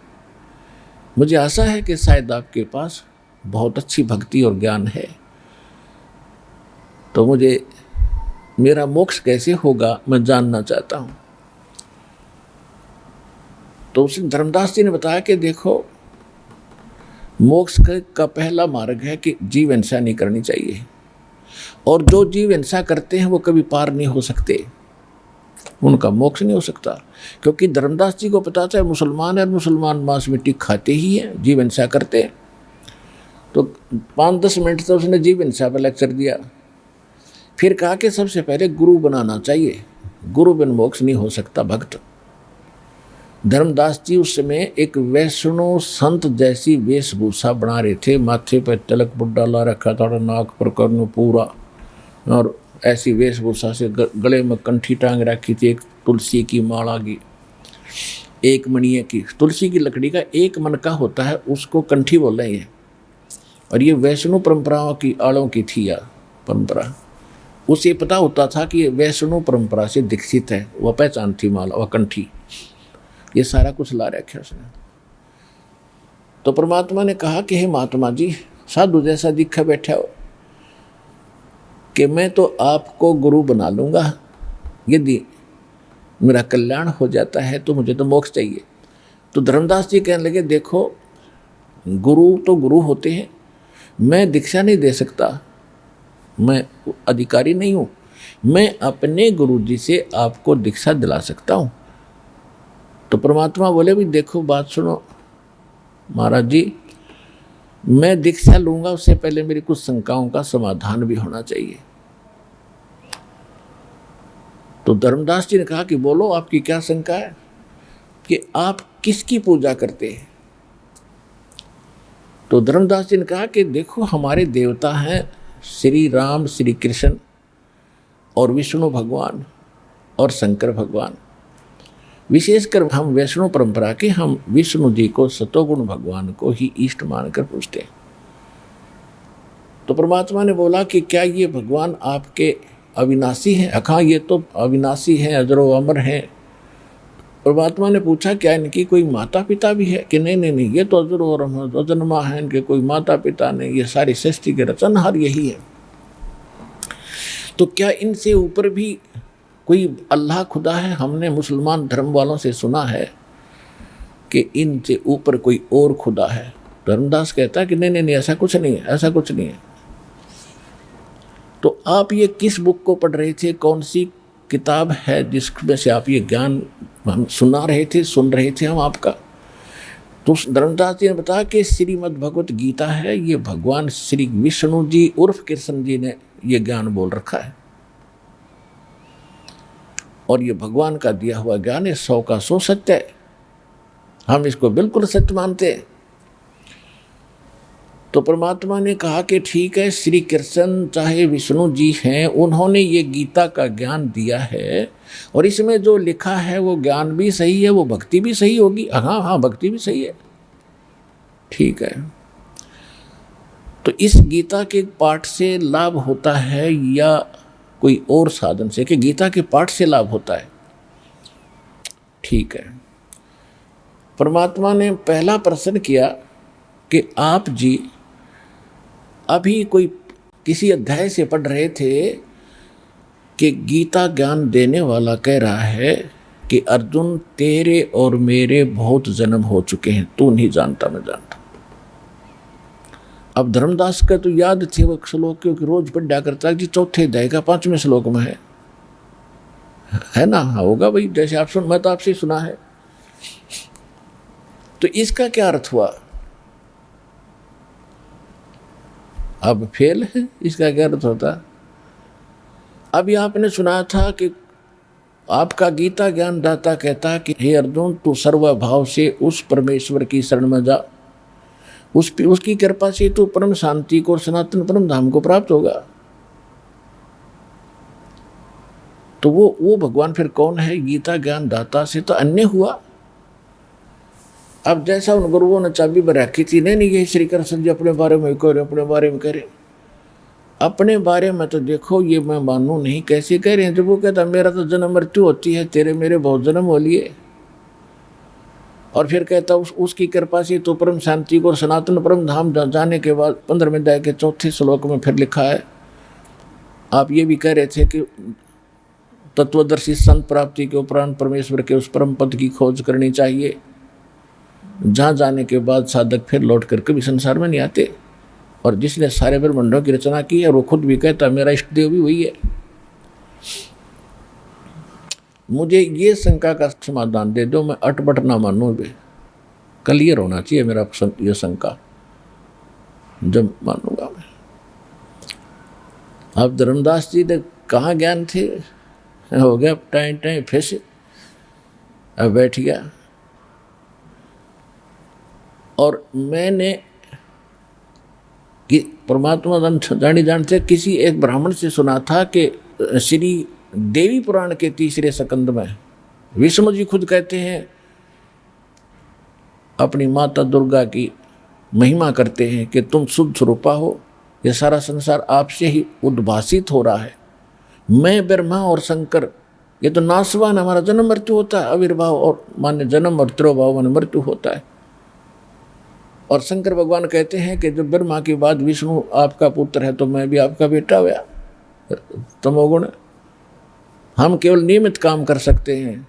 मुझे आशा है कि शायद आपके पास बहुत अच्छी भक्ति और ज्ञान है, तो मुझे मेरा मोक्ष कैसे होगा मैं जानना चाहता हूँ। तो उस धर्मदास जी ने बताया कि देखो, मोक्ष का पहला मार्ग है कि जीव हिंसा नहीं करनी चाहिए, और जो जीव हिंसा करते हैं वो कभी पार नहीं हो सकते। उनका मोक्ष नहीं हो सकता। क्योंकि धर्मदास जी को पता था मुसलमान है, मुसलमान मांस मिट्टी खाते ही हैं, जीव हिंसा करते हैं। तो 5-10 मिनट तो उसने जीव हिंसा पर लेक्चर दिया। फिर कहा कि सबसे पहले गुरु बनाना चाहिए, गुरु बिन मोक्ष नहीं हो सकता भक्त। धर्मदास जी उस समय एक वैष्णव संत जैसी वेशभूषा बना रहे थे, माथे पर तिलक बुड्ढा ला रखा था, नाक पर कर्न पूरा, और ऐसी वेशभूषा से गले में कंठी टांग रखी थी, एक तुलसी की माला की, एक मणिये की, तुलसी की लकड़ी का एक मन का होता है, उसको कंठी बोल रहे हैं। और ये वैष्णव परंपराओं की आड़ों की थी या परंपरा। उसे पता होता था कि ये वैष्णव परंपरा से दीक्षित है, वह पहचान थी माला, वह कंठी, ये सारा कुछ ला रखा उसने। तो परमात्मा ने कहा कि हे महात्मा जी, साधु जैसा दिखा बैठा हो, कि मैं तो आपको गुरु बना लूँगा, यदि मेरा कल्याण हो जाता है तो मुझे तो मोक्ष चाहिए। तो धर्मदास जी कहने लगे, देखो गुरु तो गुरु होते हैं, मैं दीक्षा नहीं दे सकता, मैं अधिकारी नहीं हूँ, मैं अपने गुरु जी से आपको दीक्षा दिला सकता हूँ। तो परमात्मा बोले, भी देखो बात सुनो महाराज जी, मैं दीक्षा लूँगा उससे पहले मेरी कुछ शंकाओं का समाधान भी होना चाहिए। तो धर्मदास जी ने कहा कि बोलो आपकी क्या शंका है, कि आप किसकी पूजा करते हैं। तो धर्मदास जी ने कहा कि देखो हमारे देवता हैं श्री राम, श्री कृष्ण और विष्णु भगवान और शंकर भगवान। विशेषकर हम वैष्णव परंपरा के, हम विष्णु जी को, सतोगुण भगवान को ही इष्ट मानकर पूजते हैं। तो परमात्मा ने बोला कि क्या ये भगवान आपके अविनाशी हैं? हाँ, ये तो अविनाशी हैं, अजरो अमर हैं। परमात्मा ने पूछा क्या इनकी कोई माता पिता भी है? कि नहीं नहीं नहीं, ये तो अजरो और अमर, अजन्मा है, इनके कोई माता पिता नहीं, ये सारी सृष्टि के रचनहार यही है। तो क्या इनसे ऊपर भी कोई अल्लाह खुदा है? हमने मुसलमान धर्म वालों से सुना है कि इनसे ऊपर कोई और खुदा है। धर्मदास कहता है कि नहीं नहीं नहीं, ऐसा कुछ नहीं है, ऐसा कुछ नहीं है। तो आप ये किस बुक को पढ़ रहे थे, कौन सी किताब है जिसमें से आप ये ज्ञान हम सुन रहे थे हम आपका? तो धर्मदास जी ने बताया कि श्रीमद् भगवत गीता है, ये भगवान श्री विष्णु जी उर्फ कृष्ण जी ने ये ज्ञान बोल रखा है, और ये भगवान का दिया हुआ ज्ञान है, 100 का 100 सत्य है, हम इसको बिल्कुल सत्य मानते हैं। तो परमात्मा ने कहा कि ठीक है, श्री कृष्ण चाहे विष्णु जी हैं, उन्होंने ये गीता का ज्ञान दिया है, और इसमें जो लिखा है वो ज्ञान भी सही है, वो भक्ति भी सही होगी। हाँ हाँ, भक्ति भी सही है, ठीक है। तो इस गीता के पाठ से लाभ होता है या कोई और साधन से? कि गीता के पाठ से लाभ होता है, ठीक है। परमात्मा ने पहला प्रश्न किया कि आप जी अभी कोई किसी अध्याय से पढ़ रहे थे कि गीता ज्ञान देने वाला कह रहा है कि अर्जुन तेरे और मेरे बहुत जन्म हो चुके हैं, तू नहीं जानता मैं जानता। अब धर्मदास का तो याद थे वो श्लोक, क्योंकि रोज पढ़ा करता जी, 4थे अध्याय का 5वें श्लोक में है ना? होगा भाई, जैसे आप सुन, मैं तो आपसे सुना है। तो इसका क्या अर्थ हुआ? अब फेल है, इसका क्या अर्थ होता? अभी आपने सुना था कि आपका गीता ज्ञान दाता कहता कि हे अर्जुन, तू सर्वभाव से उस परमेश्वर की शरण में जा, उसकी कृपा से तू परम शांति को और सनातन परम धाम को प्राप्त होगा। तो वो भगवान फिर कौन है? गीता ज्ञान दाता से तो अन्य हुआ। अब जैसा उन गुरुओं ने चाबी पर रखी थी, नहीं ये श्री कृष्ण जी अपने बारे में कह रहे, अपने बारे में कह रहे, अपने बारे में तो देखो ये मैं मानू नहीं, कैसे कह रहे हैं? जब वो कहता मेरा तो जन्म मृत्यु होती है, तेरे मेरे बहुत जन्म हो लिए, और फिर कहता उसकी कृपा से तो परम शांति को और सनातन परम धाम जाने के बाद 15वें अध्याय के 4थे श्लोक में फिर लिखा है। आप ये भी कह रहे थे कि तत्वदर्शी संत प्राप्ति के उपरांत परमेश्वर के उस परम पद की खोज करनी चाहिए, जहाँ जाने के बाद साधक फिर लौट कर कभी संसार में नहीं आते, और जिसने सारे ब्रह्मांडों की रचना की है, और वो खुद भी कहता मेरा इष्ट देव भी वही है। मुझे ये शंका का समाधान दे दो, मैं अटपट ना मानूं। क्लियर होना चाहिए मेरा ये शंका, जब मानूंगा मैं। अब धर्मदास जी ने कहाँ ज्ञान थे, हो गया टाइम टाइम फिर से अब बैठ गया। और मैंने कि परमात्मा जानते किसी एक ब्राह्मण से सुना था कि श्री देवी पुराण के 3 स्कंद में विष्णु जी खुद कहते हैं, अपनी माता दुर्गा की महिमा करते हैं कि तुम शुद्ध स्वरूपा हो, ये सारा संसार आपसे ही उद्भासित हो रहा है। मैं ब्रह्मा और शंकर ये तो नासवान, हमारा जन्म मृत्यु होता है, आविर्भाव और मान्य जन्म और तिरोभाव मान्य मृत्यु होता है। और शंकर भगवान कहते हैं कि जब ब्रह्मा के बाद विष्णु आपका पुत्र है तो मैं भी आपका बेटा हुआ। तमोगुण, हम केवल नियमित काम कर सकते हैं।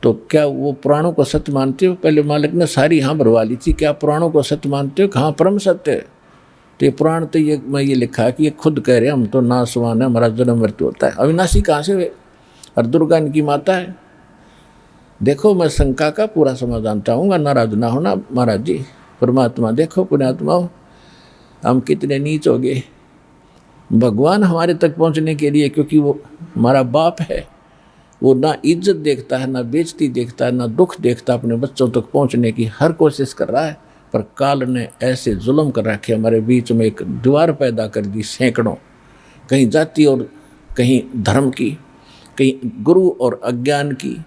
तो क्या वो पुराणों को सत्य मानते हो? पहले मालिक ने सारी हाँ भरवा ली थी, क्या पुराणों को सत्य मानते हो? कहाँ परम सत्य है? तो ये पुराण तो ये मैं ये लिखा है कि ये खुद कह रहे हैं हम तो नासवान है, हमारा जन्म मृत्यु होता है। अविनाशी कहाँ से हुए? और दुर्गा इनकी माता है। देखो मैं शंका का पूरा समाधान चाहूँगा, नाराज ना होना महाराज जी। परमात्मा देखो पुण्यात्मा हो, हम कितने नीच हो गए। भगवान हमारे तक पहुँचने के लिए, क्योंकि वो हमारा बाप है, वो ना इज्जत देखता है, ना बेइज्जती देखता है, ना दुख देखता, अपने बच्चों तक पहुँचने की हर कोशिश कर रहा है। पर काल ने ऐसे जुल्म कर रखे, हमारे बीच में एक दीवार पैदा कर दी सैकड़ों, कहीं जाति और कहीं धर्म की, कहीं गुरु और अज्ञान की।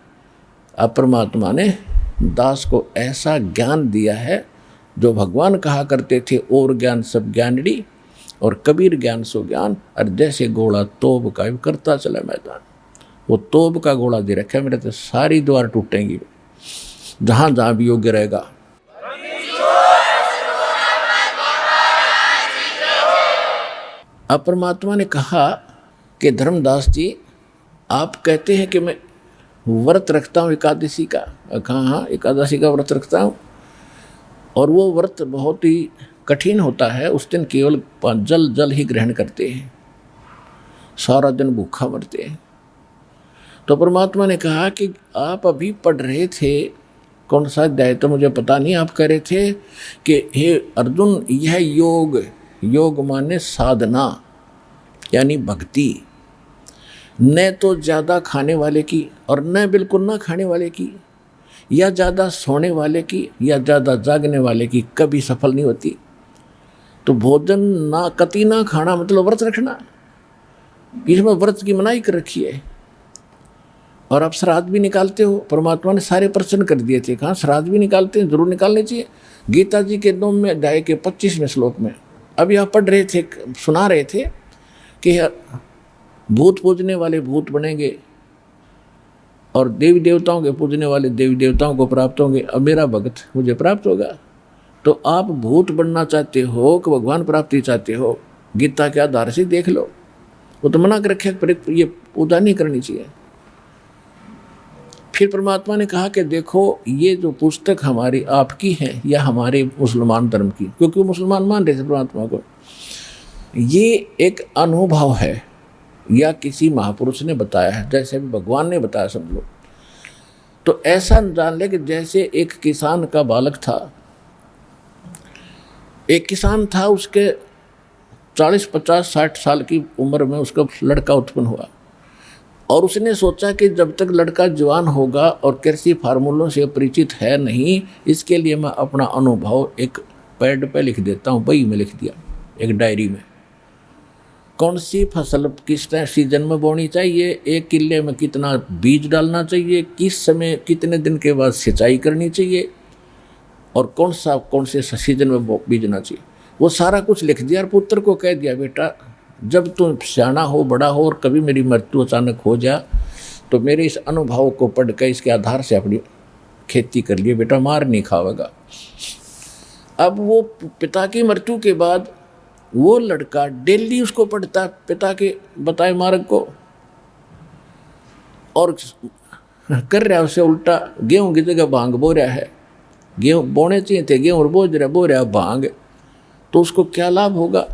अब परमात्मा ने दास को ऐसा ज्ञान दिया है जो भगवान कहा करते थे, और ज्ञान सब ज्ञानड़ी और कबीर ज्ञान सो ज्ञान। और जैसे घोड़ा तोब का करता चला मैदान, वो तोब का घोड़ा दे रखा है मेरे, तो सारी द्वार टूटेंगी जहाँ जहाँ भी योग्य रहेगा। अब परमात्मा ने कहा कि धर्मदास जी आप कहते हैं कि मैं व्रत रखता हूँ एकादशी का। कहा हाँ एकादशी का व्रत रखता हूँ, और वो व्रत बहुत ही कठिन होता है। उस दिन केवल जल ही ग्रहण करते हैं, सारा दिन भूखा मरते हैं। तो परमात्मा ने कहा कि आप अभी पढ़ रहे थे, कौन सा अध्याय तो मुझे पता नहीं, आप कह रहे थे कि हे अर्जुन यह योग माने साधना यानी भक्ति, न तो ज़्यादा खाने वाले की और न बिल्कुल ना खाने वाले की, या ज़्यादा सोने वाले की या ज़्यादा जागने वाले की कभी सफल नहीं होती। तो भोजन ना कति ना खाना मतलब व्रत रखना, इसमें व्रत की मनाही कर रखी है। और आप श्राद्ध भी निकालते हो, परमात्मा ने सारे प्रश्न कर दिए थे, कहाँ श्राद्ध भी निकालते हैं, जरूर निकालने चाहिए। गीता जी के 9वें अध्याय के 25वें श्लोक में अभी आप पढ़ रहे थे, सुना रहे थे कि भूत पूजने वाले भूत बनेंगे और देवी देवताओं के पूजने वाले देवी देवताओं को प्राप्त होंगे, अब मेरा भक्त मुझे प्राप्त होगा। तो आप भूत बनना चाहते हो कि भगवान प्राप्ति चाहते हो? गीता के आधार से देख लो, वो तो मना कर रखे पर ये पूजा नहीं करनी चाहिए। फिर परमात्मा ने कहा कि देखो ये जो पुस्तक हमारी आपकी है या हमारे मुसलमान धर्म की, क्योंकि वो मुसलमान मान रहे थे परमात्मा को, ये एक अनुभव है या किसी महापुरुष ने बताया है, जैसे भी भगवान ने बताया समझो। तो ऐसा जान ले कि जैसे एक किसान का बालक था, एक किसान था, उसके 40, 50, 60 साल की उम्र में उसका लड़का उत्पन्न हुआ, और उसने सोचा कि जब तक लड़का जवान होगा और कृषि फार्मूलों से परिचित है नहीं, इसके लिए मैं अपना अनुभव एक पैड पे लिख देता हूँ। बही में लिख दिया एक डायरी में, कौन सी फसल किस सीजन में बोनी चाहिए, एक किले में कितना बीज डालना चाहिए, किस समय कितने दिन के बाद सिंचाई करनी चाहिए, और कौन से सीजन में बीजना चाहिए, वो सारा कुछ लिख दिया। और पुत्र को कह दिया, बेटा जब तुम सियाना हो, बड़ा हो, और कभी मेरी मृत्यु अचानक हो जा, तो मेरे इस अनुभव को पढ़ कर इसके आधार से अपनी खेती कर लिए, बेटा मार नहीं खावेगा। अब वो पिता की मृत्यु के बाद वो लड़का डेली उसको पढ़ता पिता के बताए मार्ग को, और कर रहा है उससे उल्टा। गेहूं की जगह भांग बो रहा है, गेहूं बोने चाहिए थे गेहूं और बो रहा भांग, तो उसको क्या लाभ होगा?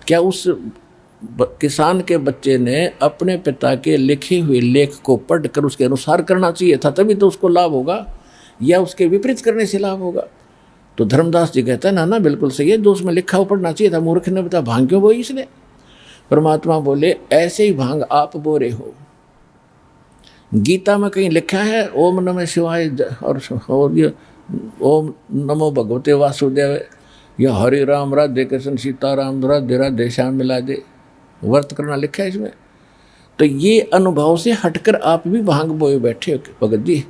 क्या उस किसान के बच्चे ने अपने पिता के लिखे हुए लेख को पढ़कर उसके अनुसार करना चाहिए था, तभी तो उसको लाभ होगा, या उसके विपरीत करने से लाभ होगा। तो धर्मदास जी कहता है ना बिल्कुल सही है, जो उसमें लिखा हो पढ़ना चाहिए था। मूर्ख ने बताया भांग क्यों बोई इसने? परमात्मा बोले ऐसे ही भांग आप बो रहे हो। गीता में कहीं लिखा है ओम नमः शिवाय और ये ओम नमो भगवते वासुदेव या हरि राम राधे कृष्ण सीताराम राधे राधे श्याम मिला दे व्रत करना लिखा है इसमें? तो ये अनुभव से हटकर आप भी भांग बोए बैठे हो भगत जी,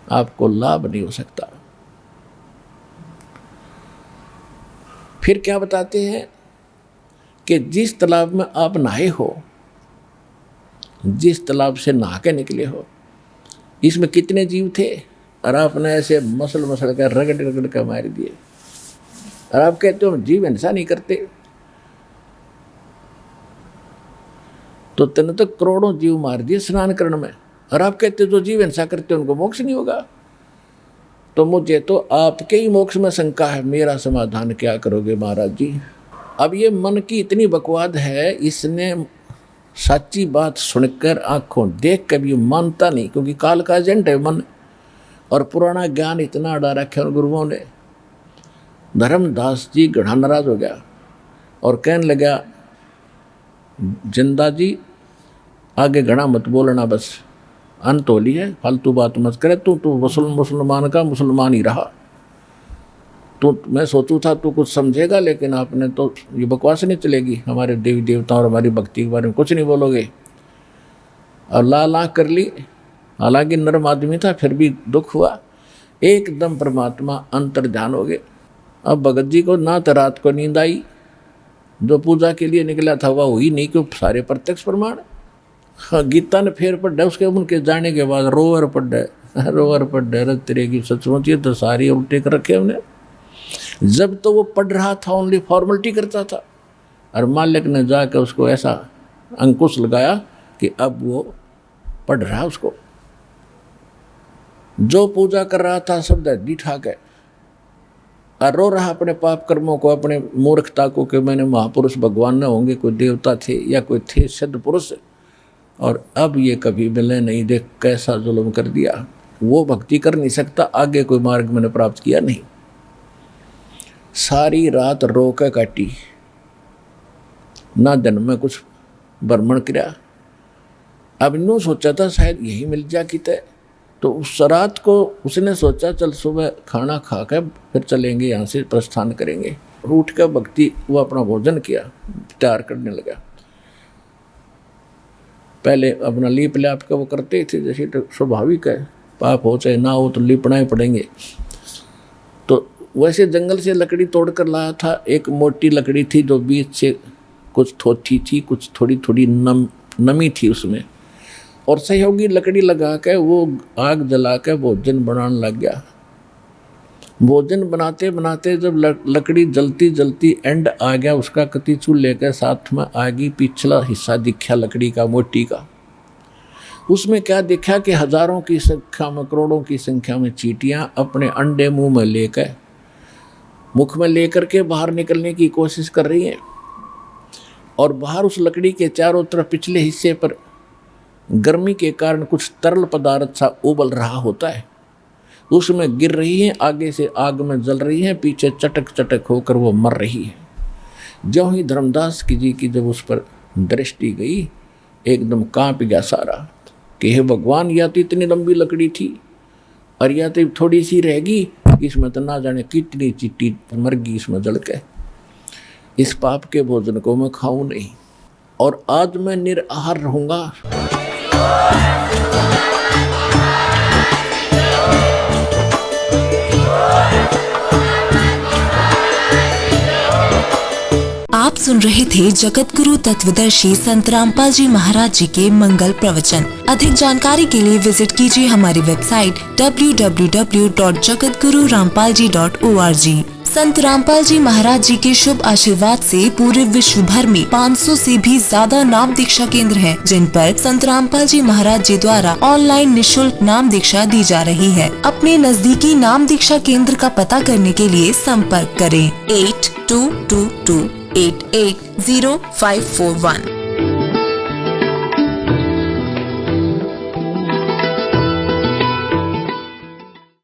आपको लाभ नहीं हो सकता। फिर क्या बताते हैं कि जिस तालाब में आप नहाए हो, जिस तालाब से नहा के निकले हो, इसमें कितने जीव थे और आपने ऐसे मसल कर रगड़ कर मार दिए। और आप कहते हो जीव हिंसा नहीं करते, तो तेने तो करोड़ों जीव मार दिए स्नान करने में, और आप कहते हो जो जीव हिंसा करते उनको मोक्ष नहीं होगा। तो मुझे तो आपके ही मोक्ष में शंका है, मेरा समाधान क्या करोगे महाराज जी? अब ये मन की इतनी बकवाद है, इसने सच्ची बात सुनकर आंखों देख कभी मानता नहीं, क्योंकि काल का एजेंट है मन, और पुराना ज्ञान इतना अड़ा रखा है गुरुओं ने। धर्मदास जी गढ़ा नाराज हो गया और कहने लगा जिंदा जी आगे घना मत बोलना, बस अंत होली है, फालतू बात मत करे, तू मुसलमान का मुसलमान ही रहा। तो मैं सोचूं था तू कुछ समझेगा, लेकिन आपने तो ये बकवास नहीं चलेगी, हमारे देवी देवता और हमारी भक्ति के बारे में कुछ नहीं बोलोगे। और ला कर ली, हालांकि नरम आदमी था फिर भी दुख हुआ। एकदम परमात्मा अंतर ध्यान हो गए। अब भगत जी को ना तो रात को नींद आई, जो पूजा के लिए निकला था वह हुई नहीं, क्यों सारे प्रत्यक्ष प्रमाण। हाँ, गीता ने फेर पढ़ा, उसके उनके जाने के बाद रोवर पढ़ा रत तेरे की सचमुच, ये तो सारी उल्टे कर रखे उन्हें। जब तो वो पढ़ रहा था ओनली फॉर्मेलिटी करता था, और मालिक ने जाकर उसको ऐसा अंकुश लगाया कि अब वो पढ़ रहा, उसको जो पूजा कर रहा था सब दी ठाक है, और रो रहा अपने पाप कर्मों को, अपने मूर्खता को कि मैंने महापुरुष भगवान न होंगे, कोई देवता थे या कोई थे सिद्ध पुरुष, और अब ये कभी मिले नहीं, देख कैसा जुल्म कर दिया। वो भक्ति कर नहीं सकता, आगे कोई मार्ग मैंने प्राप्त किया नहीं। सारी रात रो के काटी, ना दिन में कुछ भ्रमण किया। अब यूँ सोचा था शायद यही मिल जा किते, तो उस रात को उसने सोचा चल सुबह खाना खा कर फिर चलेंगे, यहाँ से प्रस्थान करेंगे। उठ कर भक्ति वो अपना भोजन किया, तैयार करने लगा। पहले अपना लीप लाप का वो करते थे, जैसे तो स्वाभाविक है, पाप हो चाहे ना हो तो लीपना ही पड़ेंगे। तो वैसे जंगल से लकड़ी तोड़ कर लाया था। एक मोटी लकड़ी थी जो बीच से कुछ थोथी थी, कुछ थोड़ी थोड़ी नमी थी उसमें, और सहयोगी लकड़ी लगा के वो आग जला के भोजन बनाने लग गया। भोजन बनाते बनाते जब लकड़ी जलती जलती एंड आ गया उसका, कतीचू लेकर साथ में आगे पिछला हिस्सा दिखा लकड़ी का, मोटी का। उसमें क्या देखा कि हजारों की संख्या में, करोड़ों की संख्या में चींटियां अपने अंडे मुंह में लेकर के बाहर निकलने की कोशिश कर रही हैं, और बाहर उस लकड़ी के चारों तरफ पिछले हिस्से पर गर्मी के कारण कुछ तरल पदार्थ सा उबल रहा होता है, उसमें गिर रही हैं, आगे से आग में जल रही हैं, पीछे चटक चटक होकर वो मर रही है। ज्यों ही धर्मदास जी की जब उस पर दृष्टि गई, एकदम कांप गया सारा कि हे भगवान, या तो इतनी लंबी लकड़ी थी और या तो थोड़ी सी रहेगी, इसमें तो ना जाने कितनी चींटी मर गई इसमें जल के। इस पाप के भोजन को मैं खाऊं नहीं, और आज मैं निराहार रहूंगा। आप सुन रहे थे जगत गुरु तत्वदर्शी संत रामपाल जी महाराज जी के मंगल प्रवचन। अधिक जानकारी के लिए विजिट कीजिए हमारी वेबसाइट www.jagatgururampalji.org। संत रामपाल जी महाराज जी के शुभ आशीर्वाद से पूरे विश्व भर में 500 से भी ज्यादा नाम दीक्षा केंद्र हैं, जिन पर संत रामपाल जी महाराज जी द्वारा ऑनलाइन निशुल्क नाम दीक्षा दी जा रही है। अपने नजदीकी नाम दीक्षा केंद्र का पता करने के लिए संपर्क करें 8222 880541।